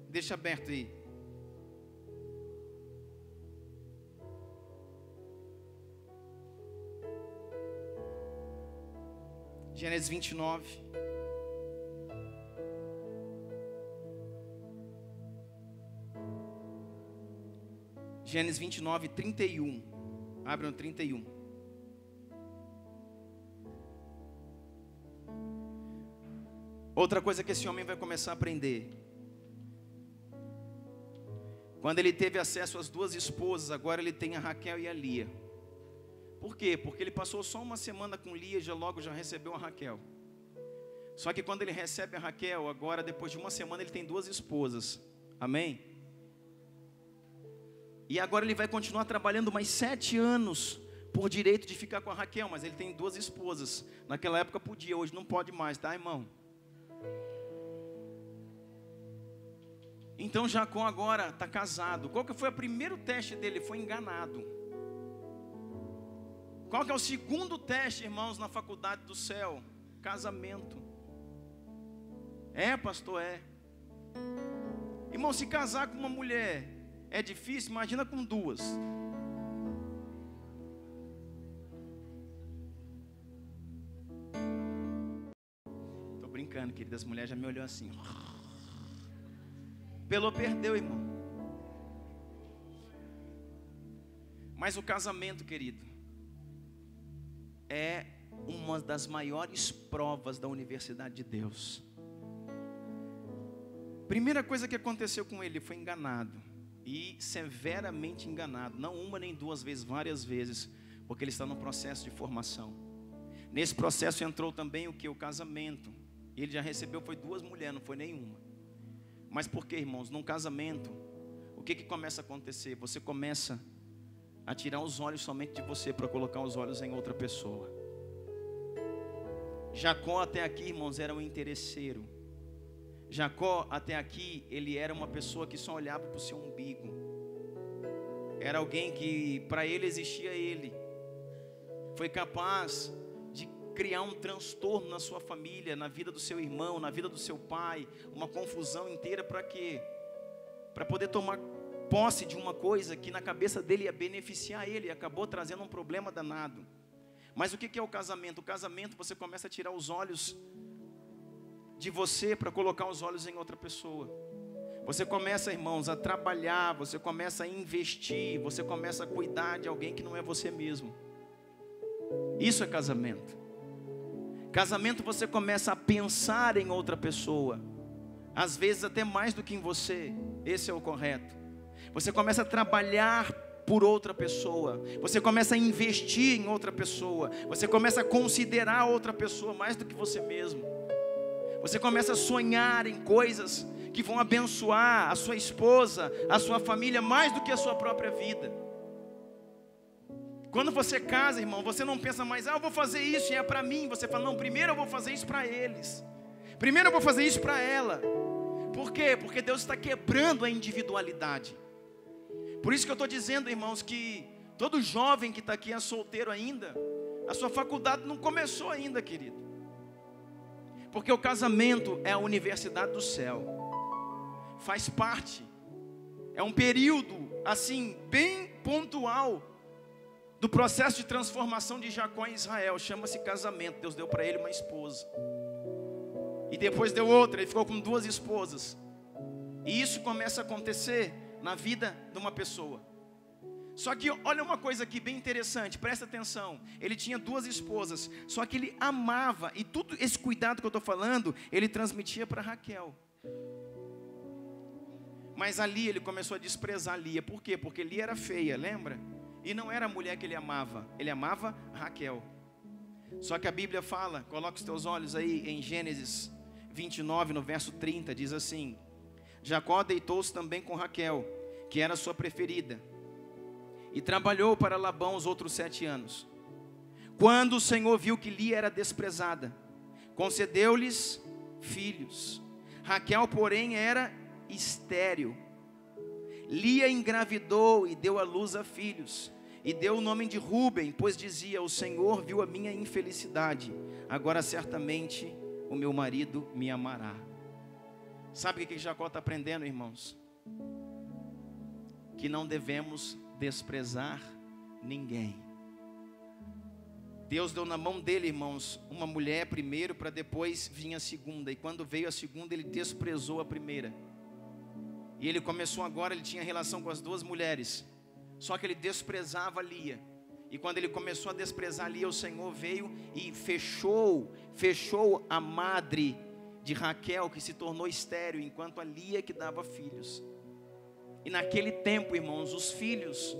Deixa aberto aí. Gênesis 29. Gênesis 29, 31. Abre no 31. Outra coisa que esse homem vai começar a aprender. Quando ele teve acesso às 2 esposas, agora ele tem a Raquel e a Lia. Por quê? Porque ele passou só uma semana com Lia e logo já recebeu a Raquel. Só que quando ele recebe a Raquel, agora depois de uma semana ele tem 2 esposas. Amém? E agora ele vai continuar trabalhando mais 7 anos por direito de ficar com a Raquel, mas ele tem 2 esposas. Naquela época podia, hoje não pode mais, tá, irmão? Então Jacó agora está casado. Qual que foi o primeiro teste dele? Foi enganado. Qual que é o segundo teste, irmãos, na faculdade do céu? Casamento. É, pastor, é. Irmão, se casar com uma mulher é difícil, imagina com 2. Tô brincando, querida, as mulheres já me olhou assim. Pelou, perdeu, irmão. Mas o casamento, querido, é uma das maiores provas da universidade de Deus. Primeira coisa que aconteceu com ele, foi enganado. E severamente enganado. Não uma nem 2 vezes, várias vezes. Porque ele está no processo de formação. Nesse processo entrou também o que? O casamento. Ele já recebeu, foi 2 mulheres, não foi nenhuma. Mas por que, irmãos? Num casamento, o que começa a acontecer? Você começa a tirar os olhos somente de você para colocar os olhos em outra pessoa. Jacó até aqui, irmãos, era um interesseiro. Jacó até aqui, ele era uma pessoa que só olhava para o seu umbigo. Era alguém que para ele existia ele. Foi capaz de criar um transtorno na sua família, na vida do seu irmão, na vida do seu pai. Uma confusão inteira para quê? Para poder tomar posse de uma coisa que na cabeça dele ia beneficiar ele. E acabou trazendo um problema danado. Mas o que é o casamento? O casamento, você começa a tirar os olhos de você para colocar os olhos em outra pessoa. Você começa, irmãos, a trabalhar, você começa a investir, você começa a cuidar de alguém que não é você mesmo. Isso é casamento. Casamento, você começa a pensar em outra pessoa, às vezes até mais do que em você. Esse é o correto. Você começa a trabalhar por outra pessoa, você começa a investir em outra pessoa, você começa a considerar outra pessoa mais do que você mesmo. Você começa a sonhar em coisas que vão abençoar a sua esposa, a sua família, mais do que a sua própria vida. Quando você casa, irmão, você não pensa mais, eu vou fazer isso e é para mim. Você fala, não, primeiro eu vou fazer isso para eles. Primeiro eu vou fazer isso para ela. Por quê? Porque Deus está quebrando a individualidade. Por isso que eu estou dizendo, irmãos, que todo jovem que está aqui é solteiro ainda, A sua faculdade não começou ainda, querido. Porque o casamento é a universidade do céu. Faz parte. É um período, assim, bem pontual do processo de transformação de Jacó em Israel. Chama-se casamento. Deus deu para ele uma esposa. E depois deu outra. Ele ficou com 2 esposas. E isso começa a acontecer na vida de uma pessoa. Só que olha uma coisa aqui bem interessante, presta atenção. Ele tinha 2 esposas, só que ele amava, e tudo esse cuidado que eu estou falando, ele transmitia para Raquel. Mas ali ele começou a desprezar Lia. Por quê? Porque Lia era feia, lembra? E não era a mulher que ele amava Raquel. Só que a Bíblia fala, coloca os teus olhos aí em Gênesis 29, no verso 30, diz assim: Jacó deitou-se também com Raquel, que era sua preferida, e trabalhou para Labão os outros 7 anos. Quando o Senhor viu que Lia era desprezada, concedeu-lhes filhos. Raquel, porém, era estéril. Lia engravidou e deu à luz a filhos, e deu o nome de Rúben, pois dizia: o Senhor viu a minha infelicidade, agora certamente o meu marido me amará. Sabe o que Jacó está aprendendo, irmãos? Que não devemos desprezar ninguém. Deus deu na mão dele, irmãos, uma mulher primeiro, para depois vir a segunda. E quando veio a segunda, ele desprezou a primeira. E ele começou agora, ele tinha relação com as 2 mulheres. Só que ele desprezava Lia. E quando ele começou a desprezar Lia, o Senhor veio e fechou a madre de Raquel, que se tornou estéril, enquanto a Lia que dava filhos. E naquele tempo, irmãos, os filhos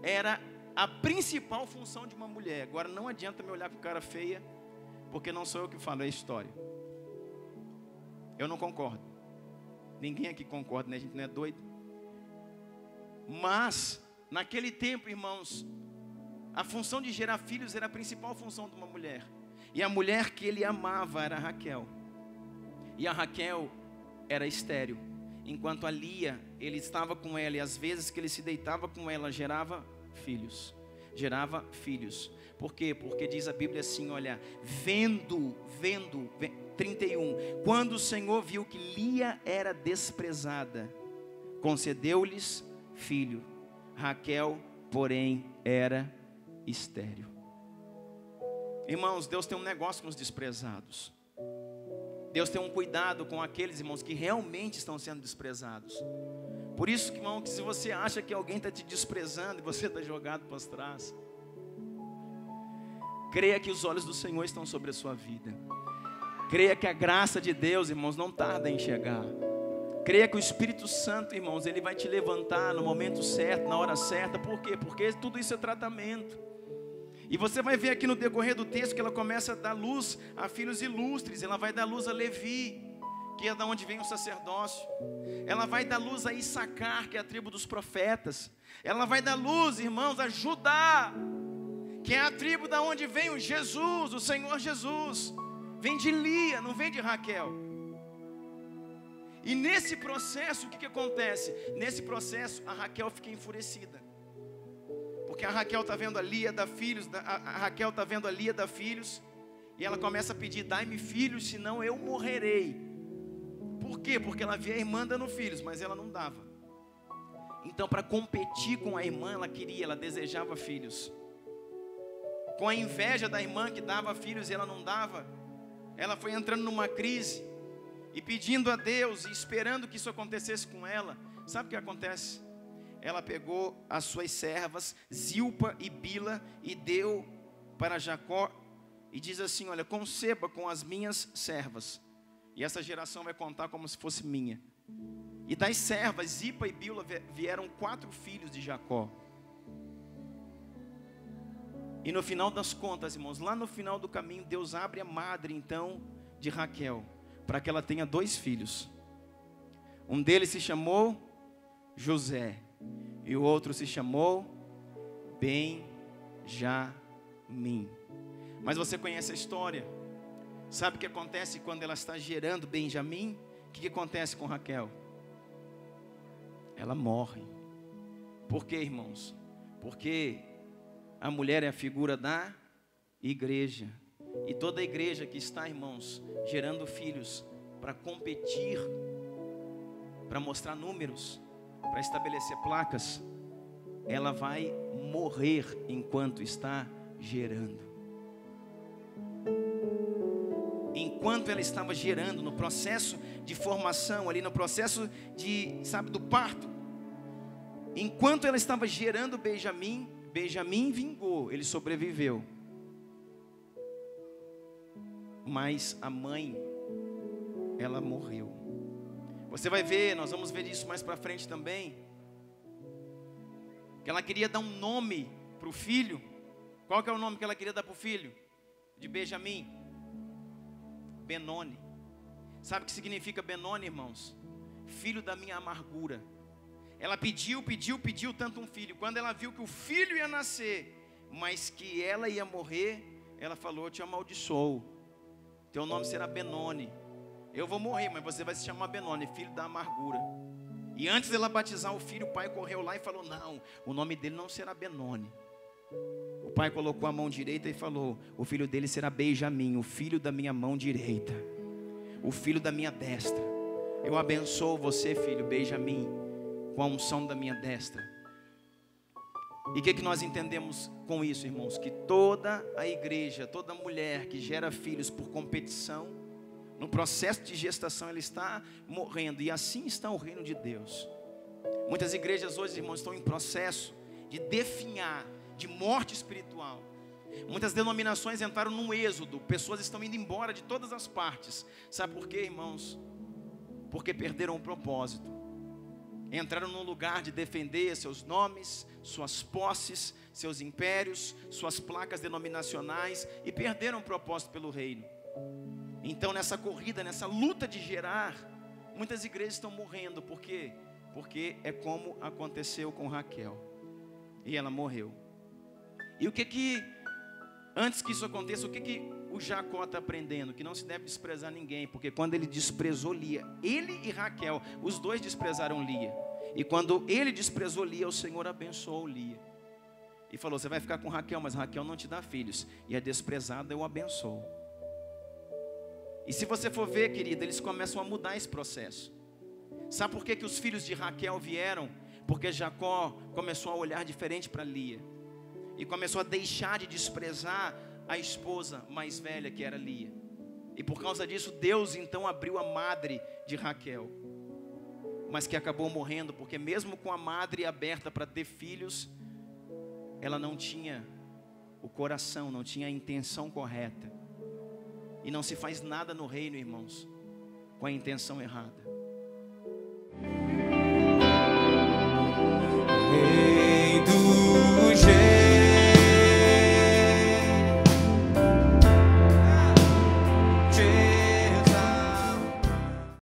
era a principal função de uma mulher. Agora não adianta me olhar com cara feia, porque não sou eu que falo, é a história. Eu não concordo. Ninguém aqui concorda, né? A gente não é doido. Mas naquele tempo, irmãos, a função de gerar filhos era a principal função de uma mulher. E a mulher que ele amava era Raquel. E a Raquel era estéril. Enquanto a Lia, ele estava com ela, e às vezes que ele se deitava com ela, gerava filhos. Gerava filhos. Por quê? Porque diz a Bíblia assim, olha, vendo, 31. Quando o Senhor viu que Lia era desprezada, concedeu-lhes filho. Raquel, porém, era estéril. Irmãos, Deus tem um negócio com os desprezados. Deus tem um cuidado com aqueles, irmãos, que realmente estão sendo desprezados. Por isso, irmão, que se você acha que alguém está te desprezando e você está jogado para trás, creia que os olhos do Senhor estão sobre a sua vida. Creia que a graça de Deus, irmãos, não tarda em chegar. Creia que o Espírito Santo, irmãos, ele vai te levantar no momento certo, na hora certa. Por quê? Porque tudo isso é tratamento. E você vai ver aqui no decorrer do texto que ela começa a dar luz a filhos ilustres. Ela vai dar luz a Levi, que é da onde vem o sacerdócio. Ela vai dar luz a Issacar, que é a tribo dos profetas. Ela vai dar luz, irmãos, a Judá, que é a tribo da onde vem o Jesus, o Senhor Jesus. Vem de Lia, não vem de Raquel. E nesse processo, o que acontece? Nesse processo, a Raquel fica enfurecida. Porque a Raquel está vendo a Lia dar filhos, a Raquel está vendo a Lia dar filhos, e ela começa a pedir: dai-me filhos, senão eu morrerei. Por quê? Porque ela via a irmã dando filhos, mas ela não dava. Então, para competir com a irmã, ela desejava filhos. Com a inveja da irmã que dava filhos e ela não dava, ela foi entrando numa crise, e pedindo a Deus, e esperando que isso acontecesse com ela. Sabe o que acontece? Ela pegou as suas servas, Zilpa e Bila, e deu para Jacó, e diz assim: olha, conceba com as minhas servas, e essa geração vai contar como se fosse minha. E das servas, Zilpa e Bila, vieram 4 filhos de Jacó. E no final das contas, irmãos, lá no final do caminho, Deus abre a madre, então, de Raquel, para que ela tenha 2 filhos. Um deles se chamou José, e o outro se chamou Benjamim. Mas você conhece a história. Sabe o que acontece quando ela está gerando Benjamim? O que acontece com Raquel? Ela morre. Por quê, irmãos? Porque a mulher é a figura da igreja. E toda igreja que está, irmãos, gerando filhos para competir, para mostrar números, para estabelecer placas, ela vai morrer enquanto está gerando. Enquanto ela estava gerando, no processo de formação, ali no processo do parto, enquanto ela estava gerando Benjamim, Benjamim vingou, ele sobreviveu. Mas a mãe, ela morreu. Você vai ver, nós vamos ver isso mais para frente também, que ela queria dar um nome para o filho. Qual que é o nome que ela queria dar para o filho de Benjamim? Benoni. Sabe o que significa Benoni, irmãos? Filho da minha amargura. Ela pediu tanto um filho. Quando ela viu que o filho ia nascer, mas que ela ia morrer, ela falou: eu te amaldiçoo, teu nome será Benoni. Eu vou morrer, mas você vai se chamar Benoni, filho da amargura. E antes dela batizar o filho, o pai correu lá e falou: não, o nome dele não será Benoni. O pai colocou a mão direita e falou: o filho dele será Benjamim, o filho da minha mão direita, o filho da minha destra. Eu abençoo você, filho Benjamim, com a unção da minha destra. E o que nós entendemos com isso, irmãos? Que toda a igreja, toda mulher que gera filhos por competição, no processo de gestação ela está morrendo. E assim está o reino de Deus. Muitas igrejas hoje, irmãos, estão em processo de definhar, de morte espiritual. Muitas denominações entraram num êxodo. Pessoas estão indo embora de todas as partes. Sabe por quê, irmãos? Porque perderam o propósito. Entraram num lugar de defender seus nomes, suas posses, seus impérios, suas placas denominacionais, e perderam o propósito pelo reino. Então nessa corrida, nessa luta de gerar, muitas igrejas estão morrendo. Por quê? Porque é como aconteceu com Raquel. E ela morreu. E antes que isso aconteça, o que o Jacó está aprendendo? Que não se deve desprezar ninguém, porque quando ele desprezou Lia, ele e Raquel, os dois desprezaram Lia. E quando ele desprezou Lia, o Senhor abençoou Lia. E falou: você vai ficar com Raquel, mas Raquel não te dá filhos. E a desprezada eu abençoo. E se você for ver, querida, eles começam a mudar esse processo. Sabe por que os filhos de Raquel vieram? Porque Jacó começou a olhar diferente para Lia. E começou a deixar de desprezar a esposa mais velha, que era Lia. E por causa disso, Deus então abriu a madre de Raquel. Mas que acabou morrendo, porque mesmo com a madre aberta para ter filhos, ela não tinha o coração, não tinha a intenção correta. E não se faz nada no reino, irmãos, com a intenção errada.